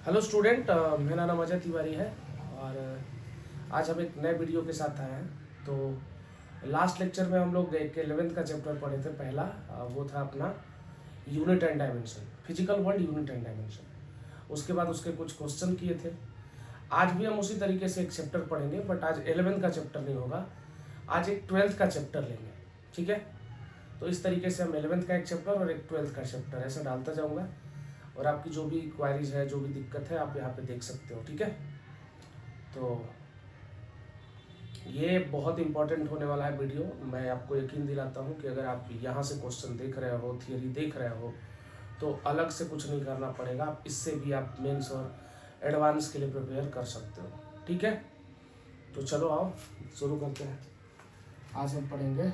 Hello student, मेरा नाम अजय तिवारी है और आज हम एक नए वीडियो के साथ आए हैं। तो लास्ट लेक्चर में हम लोग एक 11th का चैप्टर पढ़े थे। पहला वो था अपना unit and dimension, physical world unit and dimension. उसके बाद उसके कुछ क्वेश्चन किए थे। आज भी हम उसी तरीके से एक चैप्टर पढ़ेंगे, बट आज 11th का चैप्टर नहीं होगा, आज एक 12th का चैप्टर लेंगे। ठीक है, तो इस तरीके से हम 11th का एक चैप्टर और एक 12th का चैप्टर ऐसा डालता जाऊँगा और आपकी जो भी क्वारीज है, जो भी दिक्कत है, आप यहाँ पे देख सकते हो। ठीक है, तो ये बहुत इंपॉर्टेंट होने वाला है वीडियो। मैं आपको यकीन दिलाता हूँ कि अगर आप यहाँ से क्वेश्चन देख रहे हो, थियरी देख रहे हो, तो अलग से कुछ नहीं करना पड़ेगा। आप इससे भी आप मेंस और एडवांस के लिए प्रिपेयर कर सकते हो। ठीक है, तो चलो आओ शुरू करते हैं। आज हम पढ़ेंगे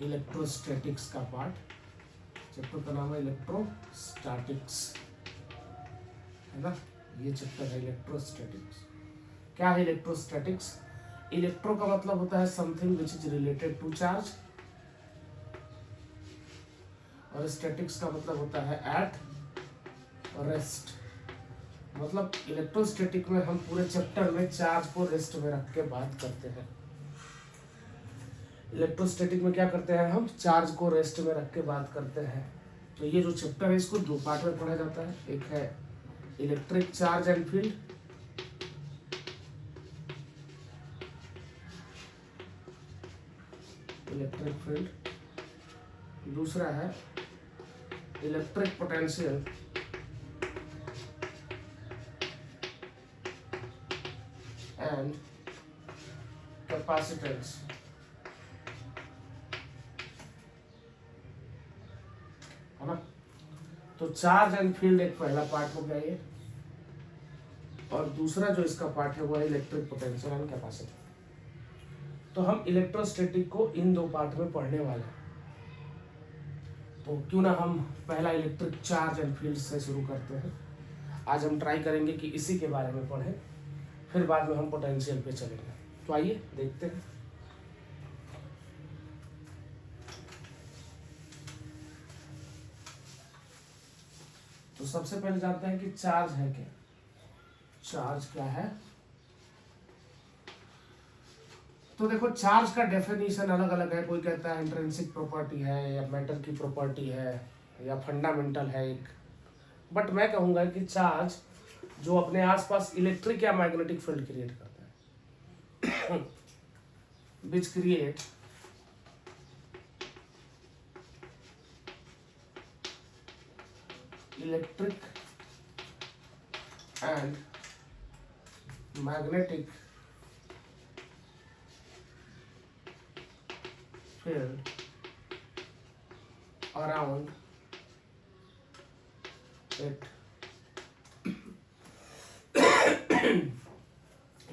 इलेक्ट्रोस्टैटिक्स का पार्ट। चैप्टर का नाम है इलेक्ट्रोस्टैटिक्स, है ना। ये चैप्टर है इलेक्ट्रोस्टैटिक्स। क्या है इलेक्ट्रोस्टैटिक्स? इलेक्ट्रो का मतलब होता है something which is related to charge, और स्टैटिक्स का मतलब होता है एट रेस्ट। मतलब इलेक्ट्रोस्टैटिक में हम पूरे चैप्टर में चार्ज को रेस्ट में रख के बात करते हैं। इलेक्ट्रोस्टैटिक में क्या करते हैं हम? चार्ज को रेस्ट में रख के बात करते हैं। तो ये जो चैप्टर है इसको दो पार्ट में पढ़ा जाता है। एक है electric charge and field, electric field. दूसरा है इलेक्ट्रिक पोटेंशियल एंड कैपेसिटेंस। है ना। तो चार्ज एंड फील्ड एक पहला पार्ट हो गया ये, और दूसरा जो इसका पार्ट है वो है इलेक्ट्रिक पोटेंशियल एंड कैपेसिटी। तो हम इलेक्ट्रोस्टैटिक को इन दो पार्ट में पढ़ने वाले हैं। तो क्यों ना हम पहला इलेक्ट्रिक चार्ज एंड फील्ड से शुरू करते हैं। आज हम ट्राई करेंगे कि इसी के बारे में पढ़ें, फिर बाद में हम पोटेंशियल पे चलेंगे। तो आइए देखते हैं। तो सबसे पहले जानते हैं कि चार्ज है क्या। चार्ज क्या है? तो देखो, चार्ज का डेफिनेशन अलग अलग है। कोई कहता है इंट्रिंसिक प्रॉपर्टी है, या मैटर की प्रॉपर्टी है, या फंडामेंटल है एक। बट मैं कहूंगा कि चार्ज जो अपने आसपास इलेक्ट्रिक या मैग्नेटिक फील्ड क्रिएट करता है which create electric and magnetic field around it।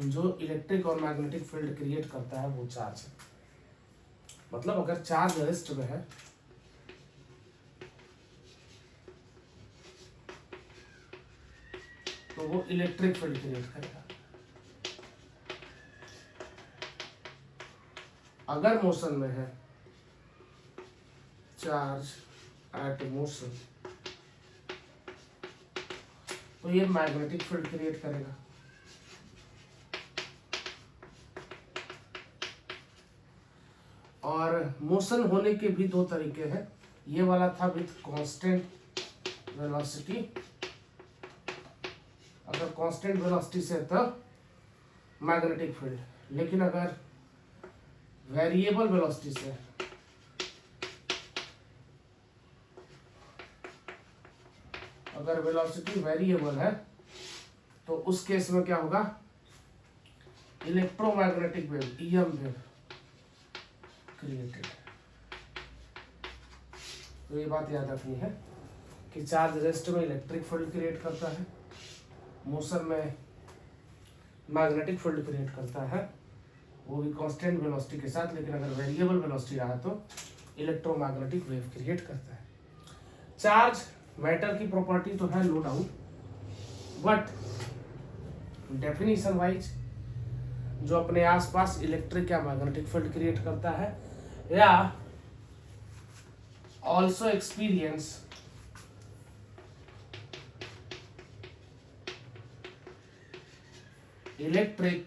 जो इलेक्ट्रिक और मैग्नेटिक फील्ड क्रिएट करता है वो चार्ज है। मतलब अगर चार्ज रेस्ट में है तो वो इलेक्ट्रिक फील्ड क्रिएट करेगा। अगर मोशन में है, चार्ज एट मोशन, तो ये मैग्नेटिक फील्ड क्रिएट करेगा। और मोशन होने के भी दो तरीके हैं। ये वाला था विथ कांस्टेंट वेलोसिटी। अगर कांस्टेंट वेलोसिटी से तो मैग्नेटिक फील्ड, लेकिन अगर वेरिएबल वेलोसिटी से, अगर वेलोसिटी वेरिएबल है, तो उस केस में क्या होगा? Electromagnetic wave, EM wave created. तो ये बात याद रखनी है कि चार्ज रेस्ट में इलेक्ट्रिक फील्ड क्रिएट करता है, मोशन में मैग्नेटिक फील्ड क्रिएट करता है, वो भी कांस्टेंट वेलोसिटी के साथ। लेकिन अगर वेरिएबल वेलोसिटी रहा तो इलेक्ट्रोमैग्नेटिक वेव क्रिएट करता है। चार्ज मैटर की प्रॉपर्टी तो है, no doubt, but definition wise जो अपने आसपास इलेक्ट्रिक या मैग्नेटिक फील्ड क्रिएट करता है, या ऑल्सो एक्सपीरियंस इलेक्ट्रिक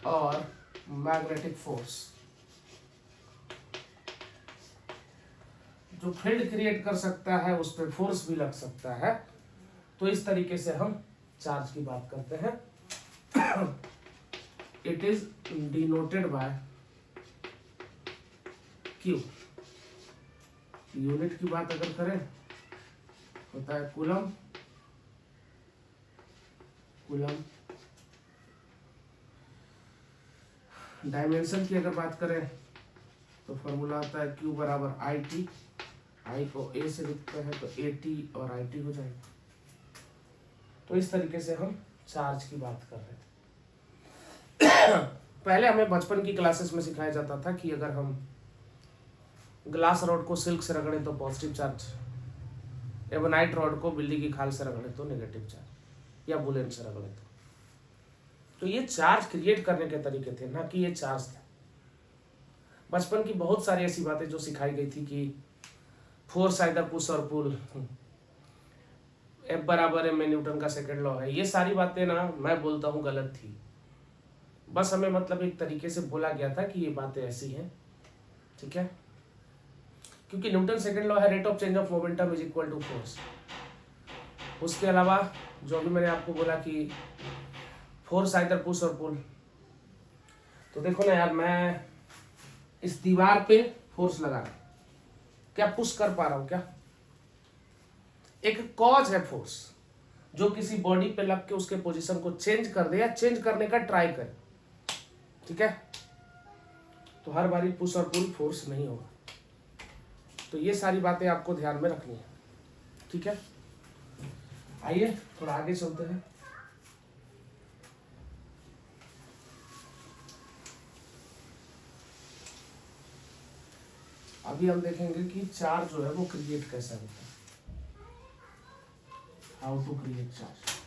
और मैग्नेटिक फोर्स जो फील्ड क्रिएट कर सकता है, उस पर फोर्स भी लग सकता है। तो इस तरीके से हम चार्ज की बात करते हैं। It is denoted by Q. Unit की बात अगर करें होता है कूलम। कूलम डायमेंशन की अगर बात करें तो फॉर्मूला होता है Q बराबर IT। I को A से लिखते हैं तो AT और IT हो जाएगा। तो इस तरीके से हम चार्ज की बात कर रहे थे। पहले हमें बचपन की क्लासेस में सिखाया जाता था कि अगर हम ग्लास रॉड को सिल्क से रगड़े तो पॉजिटिव चार्ज, एबोनाइट रॉड को बिल्ली की खाल से रगड़े तो नेगेटिव चार्ज, या बुलेन से रगड़े तो ये चार्ज क्रिएट करने के तरीके थे, ना कि ये चार्ज था। बचपन की बहुत सारी ऐसी बातें जो सिखाई गई थी कि फोर्स आइदर पुश और पुल, F बराबर है न्यूटन का सेकंड लॉ है, ये सारी बातें ना मैं बोलता हूँ गलत थी। बस हमें मतलब एक तरीके से बोला गया था कि ये बातें ऐसी हैं, ठीक है, क्योंकि न्यूटन सेकंड लॉ है rate of change of momentum is equal to force. उसके अलावा जो भी मैंने आपको बोला कि फोर्स आइदर पुश और पुल, तो देखो ना यार, मैं इस दीवार पे फोर्स लगा रहा हूं, क्या पुश कर पा रहा हूं क्या? एक कॉज है फोर्स जो किसी बॉडी पे लग के उसके पोजीशन को चेंज कर दे या चेंज करने का ट्राई करे, ठीक है। तो हर बारी पुश और पुल फोर्स नहीं होगा। तो ये सारी बातें आपको ध्यान में रखनी है, ठीक है। आइए थोड़ा आगे चलते हैं। अभी हम देखेंगे कि चार्ज जो है वो क्रिएट कैसे होता है, हाउ टू क्रिएट चार्ज।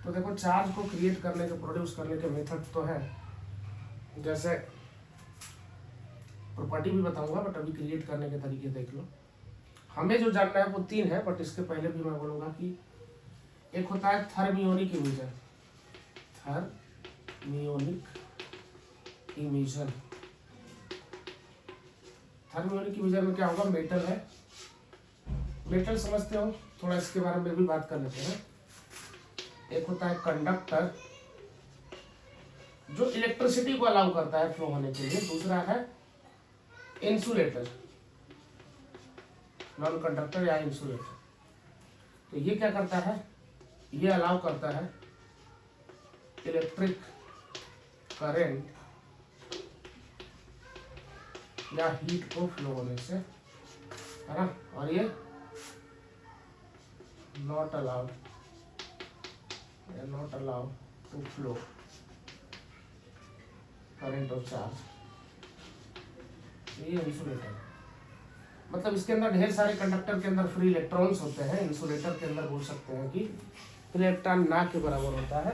तो देखो, चार्ज को क्रिएट करने के, प्रोड्यूस करने के मेथड तो है, जैसे प्रॉपर्टी भी बताऊंगा, बट अभी क्रिएट करने के तरीके देख लो। हमें जो जानना है वो 3 है, बट इसके पहले भी मैं बोलूंगा कि एक होता है thermionic emission. Thermionic emission, thermionic emission में क्या होगा, मेटल है, मेटल समझते हो, थोड़ा इसके बारे में भी बात कर लेते हैं। एक होता है कंडक्टर जो इलेक्ट्रिसिटी को अलाउ करता है फ्लो होने के लिए, दूसरा है इंसुलेटर, नॉन कंडक्टर या इंसुलेटर। तो ये क्या करता है, ये अलाउ करता है इलेक्ट्रिक करंट या हीट को फ्लो होने से, है ना। और ये not allowed to flow current और चार्ज। ये इंसुलेटर, मतलब इसके अंदर ढेर सारे कंडक्टर के अंदर फ्री इलेक्ट्रॉन्स होते हैं। इंसुलेटर के अंदर बोल सकते हैं कि इलेक्ट्रॉन ना के बराबर होता है।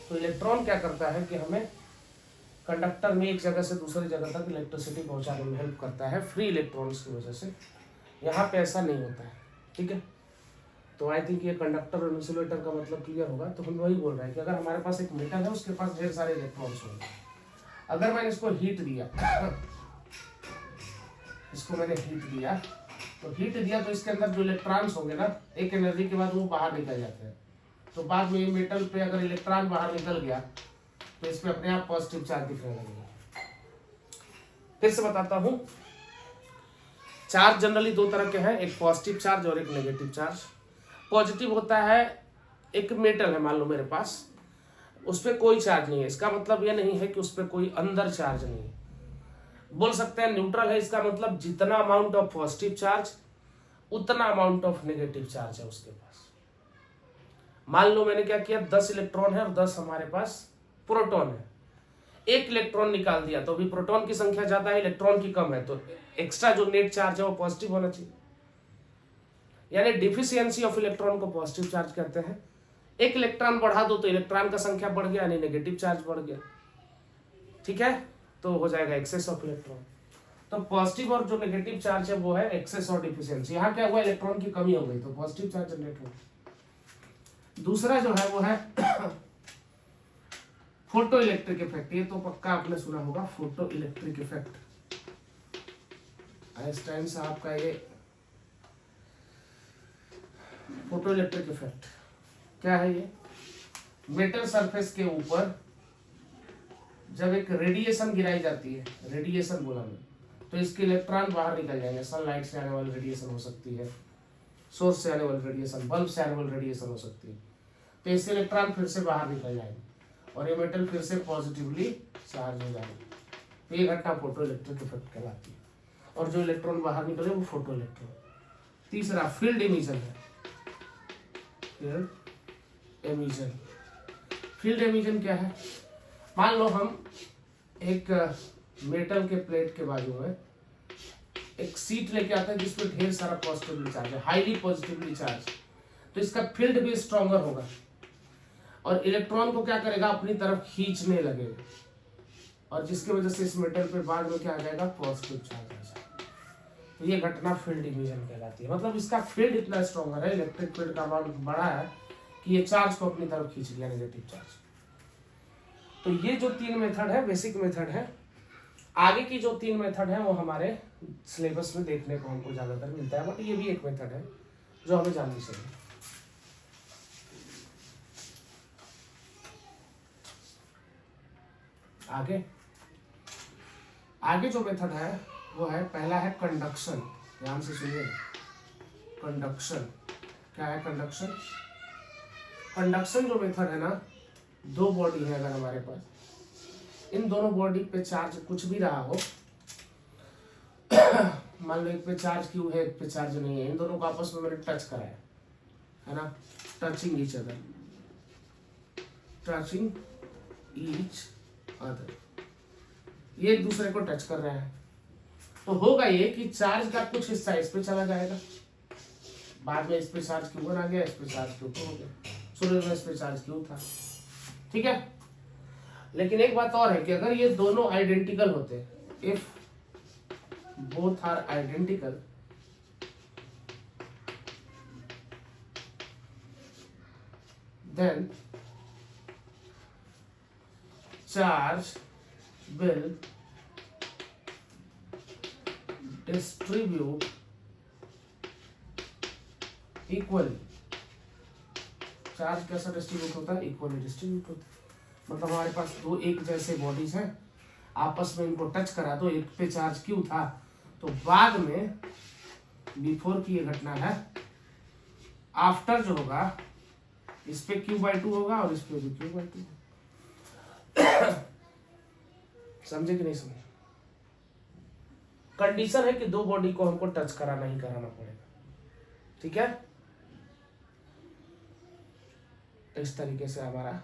तो इलेक्ट्रॉन क्या करता है कि हमें कंडक्टर में एक जगह से दूसरी जगह तक इलेक्ट्रिसिटी पहुंचाने में हेल्प करता है फ्री इलेक्ट्रॉन्स की वजह से। यहाँ पे ऐसा नहीं होता है, ठीक है। तो आई थिंक ये कंडक्टर और इंसुलेटर का मतलब क्लियर होगा। तो हम वही बोल रहे हैं कि अगर हमारे पास एक मेटल है, उसके पास ढेर सारे इलेक्ट्रॉन्स होंगे। अगर मैंने इसको हीट दिया इसको मैंने हीट दिया, तो हीट दिया तो इसके अंदर जो इलेक्ट्रॉन्स होंगे ना, एक एनर्जी के बाद वो बाहर निकल जाते हैं। तो बाद में ये मेटल पे अगर इलेक्ट्रॉन बाहर निकल गया तो इस पे अपने आप पॉजिटिव चार्ज दिखने लगेगा। फिर से बताता हूं, चार्ज जनरली 2 तरह के हैं, एक पॉजिटिव चार्ज और एक नेगेटिव चार्ज। पॉजिटिव होता है, एक मेटल है मान लो मेरे पास, उस पर कोई चार्ज नहीं है, इसका मतलब ये नहीं है कि उस पर कोई अंदर चार्ज नहीं है। बोल सकते हैं न्यूट्रल है, इसका मतलब जितना अमाउंट ऑफ पॉजिटिव चार्ज उतना अमाउंट ऑफ नेगेटिव चार्ज है उसके पास। मान लो मैंने क्या किया, 10 इलेक्ट्रॉन है और 10 हमारे पास प्रोटॉन है, 1 इलेक्ट्रॉन निकाल दिया तो अभी प्रोटॉन की संख्या ज्यादा है, इलेक्ट्रॉन की कम है, तो एक्स्ट्रा जो नेट चार्ज है वो पॉजिटिव होना चाहिए। यानी डिफिशियंसी ऑफ इलेक्ट्रॉन को पॉजिटिव चार्ज कहते हैं। 1 इलेक्ट्रॉन बढ़ा दो तो इलेक्ट्रॉन का संख्या बढ़ गया, यानी नेगेटिव चार्ज बढ़ गया, ठीक है। तो हो जाएगा एक्सेस ऑफ इलेक्ट्रॉन। तो पॉजिटिव और जो नेगेटिव चार्ज है वो है एक्सेस और डिफिशियंसी। यहाँ क्या हुआ, इलेक्ट्रॉन की कमी हो गई तो पॉजिटिव चार्ज जनरेट हुआ। दूसरा जो है वो है फोटो इलेक्ट्रिक इफेक्ट। ये तो पक्का आपने सुना होगा, फोटो इलेक्ट्रिक इफेक्ट। आइंस्टाइन साहब का ये फोटो इलेक्ट्रिक इफेक्ट क्या है? ये मेटल सरफेस के ऊपर जब एक रेडिएशन गिराई जाती है, रेडिएशन बोला मैं, तो इसके इलेक्ट्रॉन बाहर निकल जाएंगे। सनलाइट से आने वाली रेडिएशन हो सकती है, सोर्स से आने वाली रेडिएशन, बल्ब से आने वाली रेडिएशन हो सकती है, तो इससे इलेक्ट्रॉन फिर से बाहर निकल जाएंगे और ये मेटल फिर से पॉजिटिवली चार्ज हो जाएगा। तो ये घटना फोटो इलेक्ट्रिक इफेक्ट कहलाती है। और जो इलेक्ट्रॉन बाहर निकले वो फोटो इलेक्ट्रॉन। तीसरा फील्ड इमिशन है। फील्ड इमिशन, फील्ड इमिशन क्या है? मान लो हम एक मेटल के प्लेट के बाजू में एक सीट लेके आते हैं जिसपे ढेर सारा पॉजिटिवली चार्ज है, हाईली पॉजिटिवली चार्ज, तो इसका फील्ड भी स्ट्रॉन्गर होगा और इलेक्ट्रॉन को क्या करेगा, अपनी तरफ खींचने लगेगा, और जिसकी वजह से इस मेटल पे बाद में क्या आ जाएगा, पॉजिटिव चार्ज आ जाएगा। तो ये घटना फील्ड इमिशन कहलाती है। मतलब इसका फील्ड इतना स्ट्रॉन्गर है, इलेक्ट्रिक फील्ड का अमाउंट बड़ा है कि ये चार्ज को अपनी तरफ खींच लिया, नेगेटिव चार्ज। तो ये जो 3 मेथड है, बेसिक मेथड है। आगे की जो 3 मेथड है वो हमारे सिलेबस में देखने को हमको ज्यादातर मिलता है, बट ये भी एक मेथड है जो हमें जाननी चाहिए। आगे जो मेथड है वो है, पहला है कंडक्शन। ध्यान से सुनिए, कंडक्शन क्या है? कंडक्शन, कंडक्शन जो मेथड है ना, 2 बॉडी है अगर हमारे पास, इन दोनों बॉडी पे चार्ज कुछ भी रहा हो, मान लो एक पे चार्ज क्यों है, एक पे चार्ज नहीं है, इन दोनों को आपस में मैंने टच कराया है ना, touching each other, touching each other, ये एक दूसरे को टच कर रहे हैं, तो होगा ये कि चार्ज का कुछ हिस्सा इस पे चला जाएगा, बाद में इस पे चार्ज क्यों आ गया, इस पे चार्ज क्यों हो गया, शुरू में इस पे चार्ज क्यों था, ठीक है। लेकिन एक बात और है कि अगर ये दोनों आइडेंटिकल होते, if both are identical, then charge will distribute equally। Charge कैसा डिस्ट्रीब्यूट होता है? इक्वली डिस्ट्रीब्यूट होता है। मतलब हमारे पास 2 एक जैसे बॉडीज हैं, आपस में इनको टच करा तो एक पे चार्ज क्यों था, तो बाद में बिफोर की ये घटना है, आफ्टर जो होगा इस पे Q/2 होगा और इस पे भी Q/2। समझे कि नहीं समझे? कंडीशन है कि 2 बॉडी को हमको टच कराना ही कराना पड़ेगा, ठीक है। इस तरीके से हमारा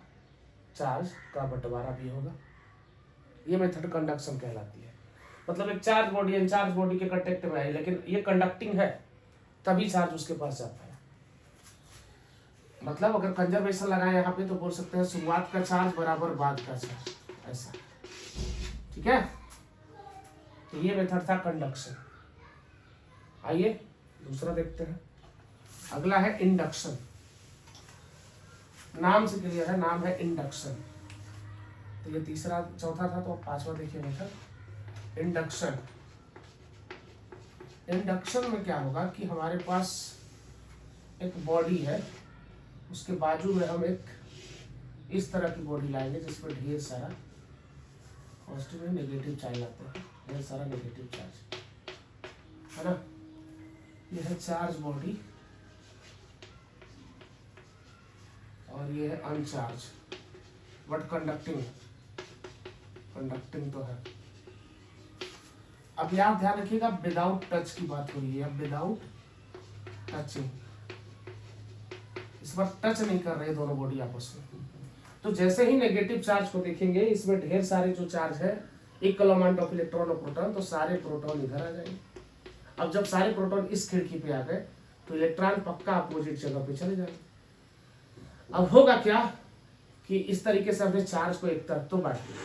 चार्ज का बंटवारा भी होगा। ये मेथड कंडक्शन कहलाती है। मतलब एक चार्ज बॉडी अनचार्ज बॉडी के कांटेक्ट में है, लेकिन ये कंडक्टिंग है, तभी चार्ज उसके पास जाता है। मतलब अगर कंजर्वेशन लगाए यहाँ पे तो बोल सकते हैं शुरुआत का चार्ज बराबर बाद का चार्ज, ऐसा, ठीक है। तो ये मेथड था कंडक्शन। आइए दूसरा देखते हैं। अगला है इंडक्शन। नाम से क्लियर है, नाम है इंडक्शन। तो ये तीसरा चौथा था, तो पांचवा देखिए मेथड इंडक्शन। इंडक्शन में क्या होगा कि हमारे पास एक बॉडी है, उसके बाजू में हम एक इस तरह की बॉडी लाएंगे जिसमें ढेर सारा पॉजिटिव और नेगेटिव चार्ज आते हैं, ढेर सारा नेगेटिव चार्ज है ना। ये है चार्ज बॉडी और ये है अनचार्ज, बट कंडक्टिंग, कंडक्टिंग तो है। अब यहाँ ध्यान रखिएगा, विदाउट टच की बात हो रही है, अब विदाउट टचिंग, इस बार टच नहीं कर रहे दोनों बॉडी आपस में। तो जैसे ही नेगेटिव चार्ज को देखेंगे, इसमें ढेर सारे जो चार्ज है, इक्वल अमाउंट ऑफ इलेक्ट्रॉन और प्रोटॉन, तो सारे प्रोटॉन इधर आ जाएंगे। अब जब सारे प्रोटॉन इस खिड़की पे आ गए तो इलेक्ट्रॉन पक्का अपोजिट जगह पे चले जाएंगे। अब होगा क्या कि इस तरीके से हमने चार्ज को एक तरफ तो बांट दिया,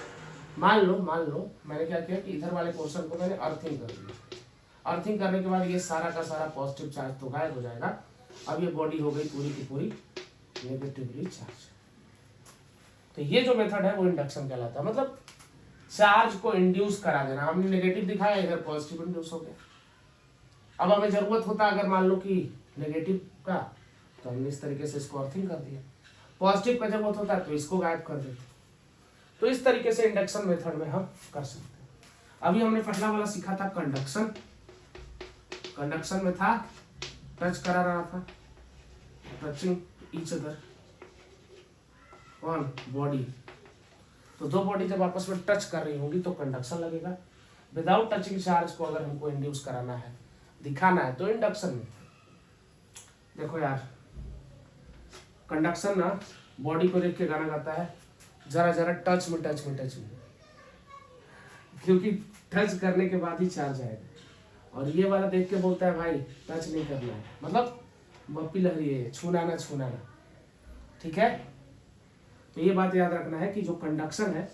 मान लो मैंने क्या किया कि इधर वाले पोर्शन को मैंने अर्थिंग कर दिया। अर्थिंग करने के बाद ये सारा का सारा पॉजिटिव चार्ज तो गायब हो जाएगा। अब ये बॉडी हो गई पूरी की पूरी नेगेटिवली चार्ज। तो ये जो मेथड है वो इंडक्शन कहलाता है, मतलब चार्ज को इंड्यूस करा देना। हमने नेगेटिव दिखाया, इधर पॉजिटिव इंड्यूस हो गया। अब हमें जरूरत होता अगर मान लो कि नेगेटिव का, तो हमने इस तरीके से इसको अर्थिंग कर दिया। पॉजिटिव का जरूरत होता है तो इसको गायब कर देते। तो इस तरीके से इंडक्शन मेथड में हम कर सकते हैं। अभी हमने पहला वाला सीखा था कंडक्शन। कंडक्शन में था टच करा रहा था, touching each other on body. तो दो बॉडी जब आपस में टच कर रही होंगी तो कंडक्शन लगेगा। विदाउट टचिंग चार्ज को अगर हमको इंड्यूस कराना है, दिखाना है, तो इंडक्शन में। देखो यार, कंडक्शन ना बॉडी को देख के गाना गाता है, जरा जरा टच में टच में टच में, क्योंकि टच करने के बाद ही चार्ज आएगा। और ये वाला देख के बोलता है भाई टच नहीं करना है, मतलब बप्पी लहरी है, छूना ना छूना ना। ठीक है, तो ये बात याद रखना है कि जो कंडक्शन है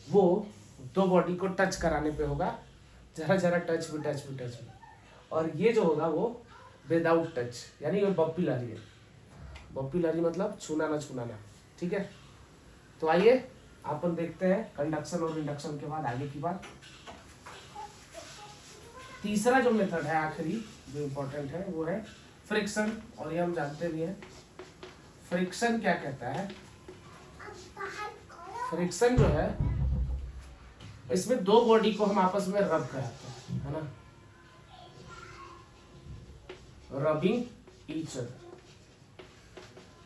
वो दो बॉडी को टच कराने पे होगा, जरा जरा टच में टच में टच में। और ये जो होगा वो विदाउट टच, यानी ये बप्पी लहरी है। बप्पी लहरी मतलब छूना ना छूना ना। ठीक है, तो आइए अपन देखते हैं कंडक्शन और इंडक्शन के बाद आगे की बात। तीसरा जो मेथड है, आखिरी जो इम्पोर्टेंट है, वो है फ्रिक्शन। और ये हम जानते भी हैं फ्रिक्शन क्या कहता है। फ्रिक्शन जो है, इसमें दो बॉडी को हम आपस में रब कराते हैं, है ना, रबिंग ईच अदर।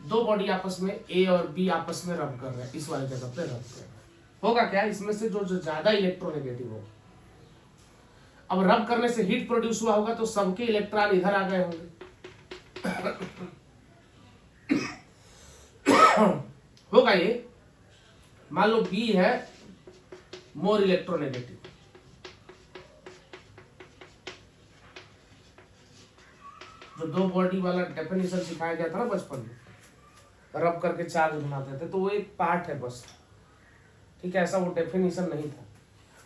दो बॉडी आपस में ए और बी आपस में रब कर रहे हैं, इस वाली जगह पे रब कर रहे हैं। होगा क्या, इसमें से जो ज्यादा इलेक्ट्रोनेगेटिव होगा, अब रब करने से हीट प्रोड्यूस हुआ होगा तो सबके इलेक्ट्रॉन इधर आ गए होंगे। होगा ये, मान लो बी है मोर इलेक्ट्रोनेगेटिव, जो दो बॉडी वाला डेफिनेशन सिखाया गया था ना बचपन में, रब करके चार्ज बनाते थे, तो वो एक पार्ट है बस। ठीक है, ऐसा वो डेफिनेशन नहीं था।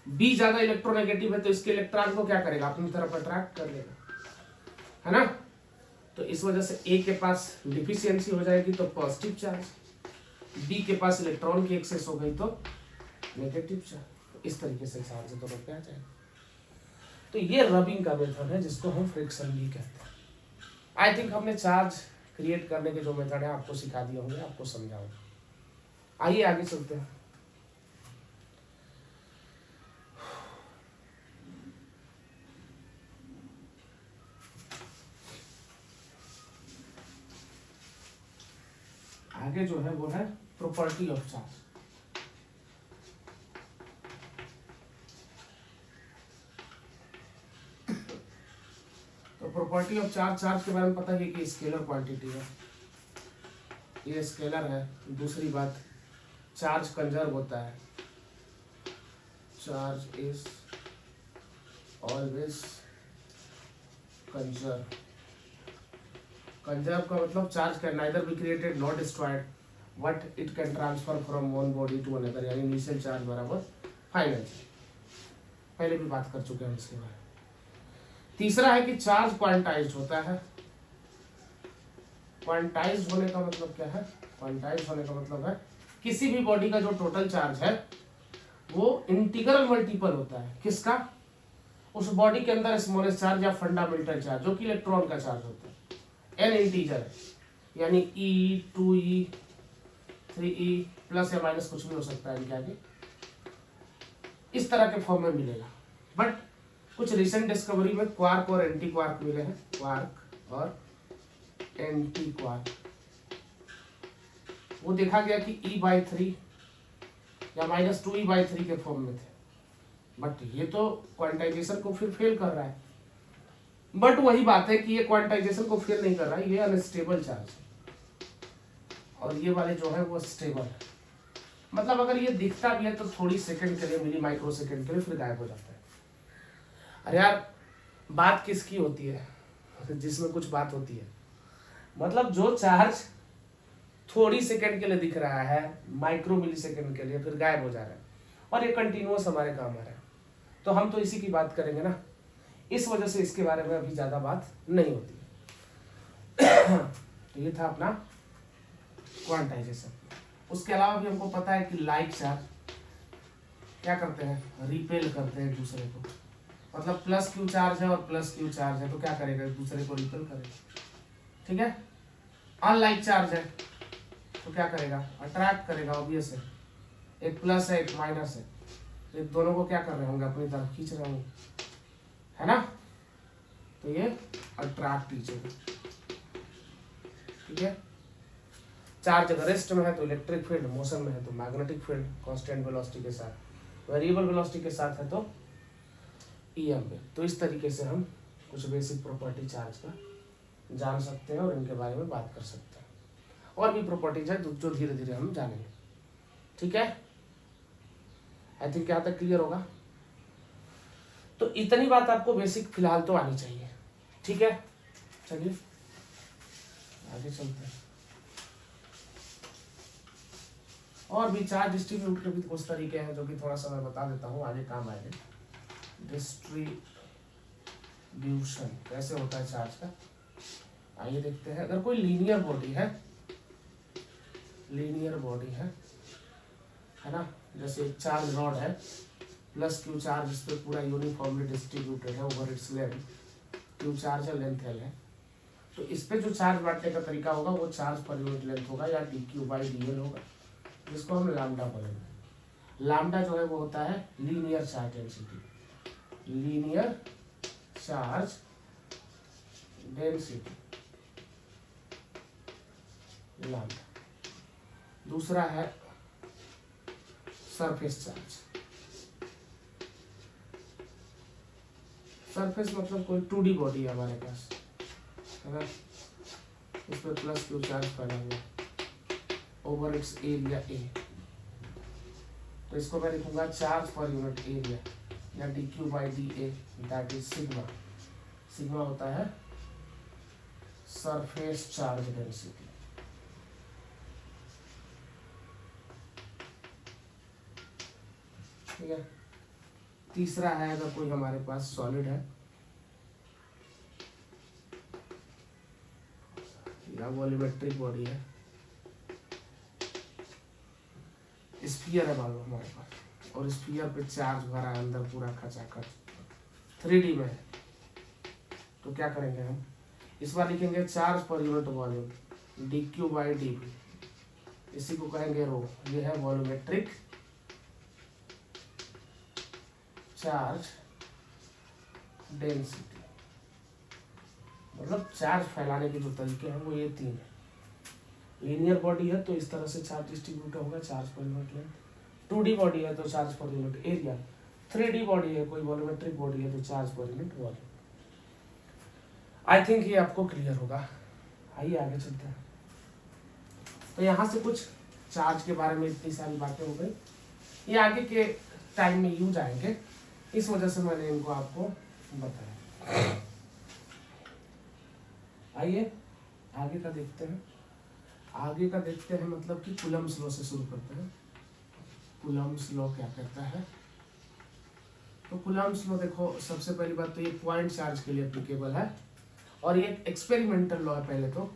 बी ज्यादा इलेक्ट्रोनेगेटिव है तो इसके इलेक्ट्रॉन को क्या करेगा, अपनी तरफ अट्रैक्ट कर लेगा, है ना। तो इस वजह से ए के पास डिफिशियंसी हो जाएगी तो पॉजिटिव चार्ज, बी के पास इलेक्ट्रॉन की एक्सेस हो गई तो नेगेटिव चार्ज। तो इस तरीके से चार्ज दोनों पे आ जाएगा। तो ये रबिंग का मेथड है जिसको हम फ्रिक्शन भी कहते हैं। आई थिंक हमने चार्ज क्रिएट करने के जो मेथड है आपको सिखा दिए होंगे, आपको समझा होगा। आइए आगे चलते हैं। आगे जो है वो है प्रॉपर्टी ऑफ चार्ज। तो प्रॉपर्टी ऑफ चार्ज, चार्ज के बारे में पता है कि स्केलर क्वांटिटी है, ये स्केलर है। दूसरी बात, चार्ज कंजर्व होता है, charge is always conserve. Conserve का मतलब charge can neither be created not destroyed but it can transfer from one body to another, यानी इनिशियल चार्ज बराबर फाइनल चार्ज। पहले भी बात कर चुके हैं इसके बारे में। तीसरा है कि चार्ज क्वांटाइज्ड होता है। क्वांटाइज्ड होने का मतलब क्या है, क्वांटाइज्ड होने का मतलब है किसी भी बॉडी का जो टोटल चार्ज है वो इंटीग्रल मल्टीपल होता है किसका, उस बॉडी के अंदर स्मॉलेस्ट चार्ज या फंडामेंटल चार्ज जो कि इलेक्ट्रॉन का चार्ज होता है। एन इंटीजर है, यानी ई, 2e, 3e प्लस या माइनस कुछ भी हो सकता है इनके आगे, इस तरह के फॉर्म में मिलेगा। बट कुछ रिसेंट डिस्कवरी में क्वार्क और एंटी क्वार्क मिले हैं, क्वार्क और एंटी क्वार्क। वो देखा गया कि e/3 या -2e/3 के फॉर्म में थे, बट ये तो क्वांटाइजेशन को फिर फेल कर रहा है। बट वही बात है कि ये क्वांटाइजेशन को फेल नहीं कर रहा है, ये अनस्टेबल चार्ज है, और ये वाले जो है वो स्टेबल है। मतलब अगर ये दिखता भी है तो थोड़ी सेकंड के लिए, मिली माइक्रो सेकंड के लिए, फिर गायब हो जाता है। अरे यार, बात किसकी होती है जिसमें कुछ बात होती है, मतलब जो चार्ज थोड़ी सेकंड के लिए दिख रहा है, माइक्रो मिली सेकंड के लिए, फिर गायब हो जा रहा है, और ये कंटिन्यूअस हमारे काम आ रहा है, तो हम तो इसी की बात करेंगे ना, इस वजह से इसके बारे में अभी ज़्यादा बात नहीं होती। तो ये था अपना क्वांटाइजेशन। उसके अलावा भी हमको पता है कि लाइक चार्ज क्या करते हैं, रिपेल करते हैं एक दूसरे को, मतलब प्लस क्यू चार्ज है और प्लस क्यू चार्ज है तो क्या करेगा, एक दूसरे को रिपेल करेगा, ठीक है। अनलाइक चार्ज है तो क्या करेगा, अट्रैक्ट करेगा, ऑब्वियस है, एक प्लस है एक माइनस है, एक दोनों को क्या कर रहे होंगे, अपनी तरफ खींच रहे होंगे, है ना, तो ये अट्रैक्ट ईच अदर, ठीक है। चार्ज अगर रेस्ट में है तो इलेक्ट्रिक फील्ड, मोशन में है तो मैग्नेटिक फील्ड, कांस्टेंट वेलोसिटी के साथ, वेरिएबल वेलोसिटी के साथ है तो ईएम में। तो इस तरीके से हम कुछ बेसिक प्रॉपर्टी चार्ज का जान सकते हैं और इनके बारे में बात कर सकते हैं। और भी प्रॉपर्टीज है जो धीरे धीरे हम जानेंगे, ठीक है। आई थिंक यहाँ तक क्लियर होगा। तो इतनी बात आपको बेसिक फिलहाल तो आनी चाहिए, ठीक है। चलिए आगे चलते हैं। और भी चार्ज डिस्ट्रीब्यूट के भी कुछ तरीके हैं जो कि थोड़ा सा मैं बता देता हूँ, आगे काम आएंगे। डिस्ट्रीब्यूशन कैसे होता है चार्ज का, आइए देखते हैं। अगर कोई लीनियर बॉडी है ना, जैसे एक चार्ज रॉड है, प्लस क्यू चार्ज इस पर पूरा यूनिफॉर्मली डिस्ट्रीब्यूटेड है over its length, Q charge है, लेंथ एल है, तो इस पे जो चार्ज बांटने का तरीका होगा वो चार्ज पर यूनिट लेंथ होगा या D q by D L होगा, जिसको हम लैम्डा बोलेंगे। लैम्डा जो है वो होता है linear charge density, linear charge density lambda. दूसरा है सरफेस चार्ज। सरफेस मतलब कोई 2D बॉडी है हमारे पास, है ना, इस पर प्लस क्यू चार्ज फैला हुआ ओवर इट्स एरिया ए, तो इसको मैं लिखूंगा चार्ज पर यूनिट एरिया या D q by D A, that is sigma. Sigma होता है सरफेस चार्ज डेंसिटी। ठीक है। तीसरा है अगर कोई हमारे पास सॉलिड है या वॉल्यूमेट्रिक बॉडी है, स्फीयर है मान लो हमारे पास, और स्फीयर पे चार्ज भरा है अंदर पूरा खचाखच 3D में है, तो क्या करेंगे हम, इस बार लिखेंगे चार्ज पर unit volume d q by d v, इसी को कहेंगे रो। ये है वॉल्यूमेट्रिक चार्ज डेंसिटी, मतलब चार्ज फैलाने के जो तरीके हैं वो ये 3 है। लीनियर बॉडी है तो इस तरह से चार्ज डिस्ट्रीब्यूट होगा, चार्ज पर यूनिट लेंथ। 2D बॉडी है तो charge per unit area. 3D body है, कोई वॉल्यूमेट्रिक बॉडी है तो चार्ज पर यूनिट वॉल्यूम। आई थिंक ये आपको क्लियर होगा। आइए आगे चलते हैं। तो यहाँ से कुछ चार्ज के बारे में इतनी सारी बातें हो गई, ये आगे के टाइम में यूज आएंगे, इस वजह से मैंने इनको आपको बताया। आइए आगे का देखते हैं। आगे का देखते हैं मतलब कि कूलम्ब्स लॉ से शुरू करते हैं। कूलम्ब्स लॉ क्या कहता है, तो कूलम्ब्स लॉ देखो, सबसे पहली बात तो ये पॉइंट चार्ज के लिए एप्लीकेबल है और ये एक्सपेरिमेंटल लॉ है। पहले तो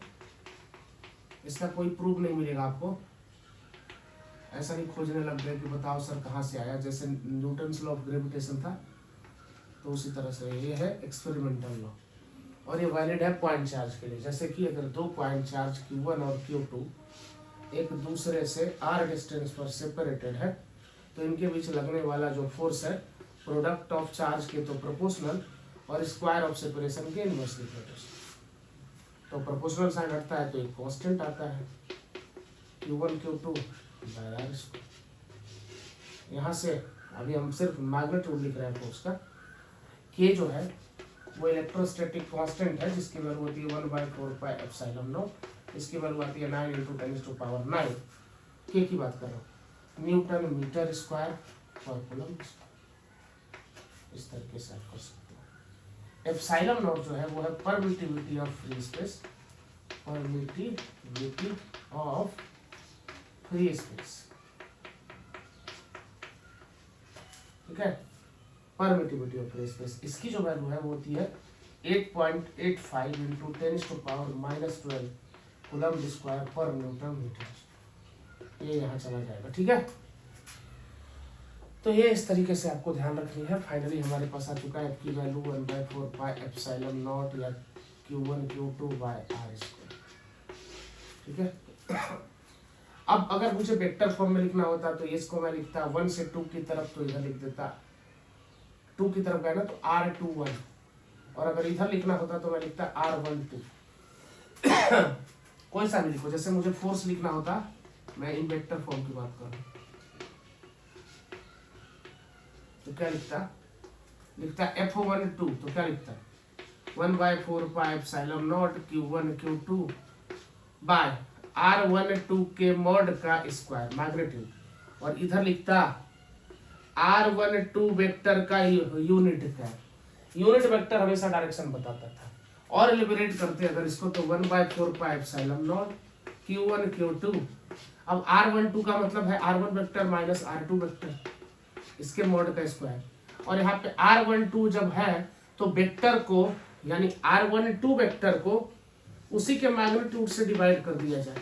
इसका कोई प्रूफ नहीं मिलेगा आपको, ऐसा नहीं खोजने लग गए कि बताओ सर कहाँ से आया, जैसे न्यूटन्स लॉ ऑफ ग्रेविटेशन था तो उसी तरह से ये है एक्सपेरिमेंटल लॉ, और ये वैलिड है पॉइंट चार्ज के लिए। जैसे कि अगर 2 पॉइंट चार्ज Q1 और Q2 एक दूसरे से r डिस्टेंस पर सेपरेटेड है तो इनके बीच लगने वाला जो फोर्स है प्रोडक्ट ऑफ चार्ज के तो प्रोपोर्शनल और स्क्वायर ऑफ सेपरेशन के इनवर्सली प्रोपोर्शनल। तो प्रोपोर्शनल साइन हटता है तो एक कांस्टेंट आता है Q1 Q2 बाय r। यहाँ से अभी हम सिर्फ मैग्नीट्यूड लिख रहे हैं फोर्स का। K जो है वो इलेक्ट्रोस्टैटिक कांस्टेंट है जिसकी वैल्यू होती है 1/4πε0, इसकी वैल्यू आती है 9 × 10⁹ के की बात कर रहा हूँ, न्यूटन मीटर स्क्वायर पर कूलम्ब। इस तरीके से आप कर सकते हो। एप्सिलॉन नॉट जो है वो है permittivity of free space, permittivity of free space. ठीक है, परमिटिविटी ऑफ फ्री स्पेस, इसकी जो वैल्यू है वो होती है 8.85 इंटू 10⁻⁻12 कूलम्ब स्क्वायर पर न्यूटन मीटर। ये यहाँ चला जाएगा, ठीक है। तो ये इस तरीके से आपको ध्यान रखनी है। फाइनली हमारे पास आ चुका है की वैल्यू 1/4 पाई एप्सिलॉन नॉट या Q1 Q2 bye are square, ठीक है। अब अगर मुझे वेक्टर फॉर्म में लिखना होता तो इसको मैं लिखता 1 से 2 की तरफ, तो इधर लिख देता 2 की तरफ गया ना तो R21, और अगर इधर लिखना होता तो मैं लिखता R12 कोई सा भी लिखो, जैसे मुझे फोर्स लिखना होता, मैं इन वेक्टर फॉर्म की बात कर रहा हूं, तो क्या लिखता F12, तो क्या लिखता 1/4 pi epsilon not Q1 Q2 bye R12 के मॉड का स्क्वायर मैग्नीट्यूड, और इधर लिखता R12 वेक्टर का यूनिट का, यूनिट वेक्टर हमेशा डायरेक्शन बताता था। और एलिमिनेट करते अगर इसको तो 1/4 pi epsilon not Q1 Q2। अब R12 का मतलब है R1 vector minus R2 vector, इसके मॉड का स्क्वायर, और यहाँ पे R12 जब है तो वेक्टर को यानी R12 वेक्टर को उसी के मैग्नीट्यूड से डिवाइड कर दिया जाए,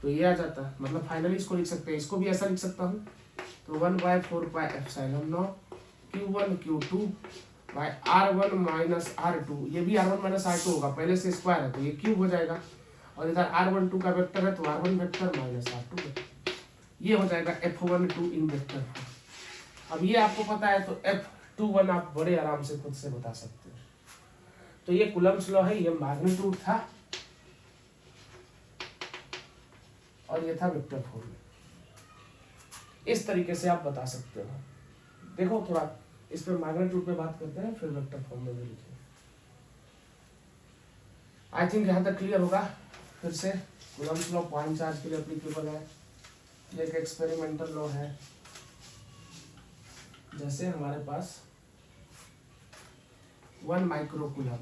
तो ये आ जाता। मतलब फाइनली इसको लिख सकते हैं, इसको भी ऐसा लिख सकता हूँ, तो 1/4 pi epsilon not Q1 Q2 by R1 minus R2, ये भी R1 माइनस R2 होगा, पहले से स्क्वायर है तो ये क्यूब हो जाएगा, और इधर R12 का वेक्टर है तो R1 vector minus R2 vector, ये हो जाएगा F12 इन वेक्टर। अब ये आपको पता है तो F21 आप बड़े आराम से खुद से बता सकते हो। तो ये कूलम्ब्स लॉ है, ये मैग्नीट्यूड था और ये था वेक्टर फॉर्म में। इस तरीके से आप बता सकते हो। देखो थोड़ा इस पे मैग्नीट्यूड पे बात करते हैं, फिर वेक्टर फॉर्म में भी लिखेंगे। आई थिंक यहाँ तक क्लियर होगा। फिर से कूलम्ब्स लॉ पॉइंट चार्ज के लिए एप्लीकेबल है, ये एक एक्सपेरिमेंटल लॉ है। जैसे हमारे पास 1 माइक्रोकूलम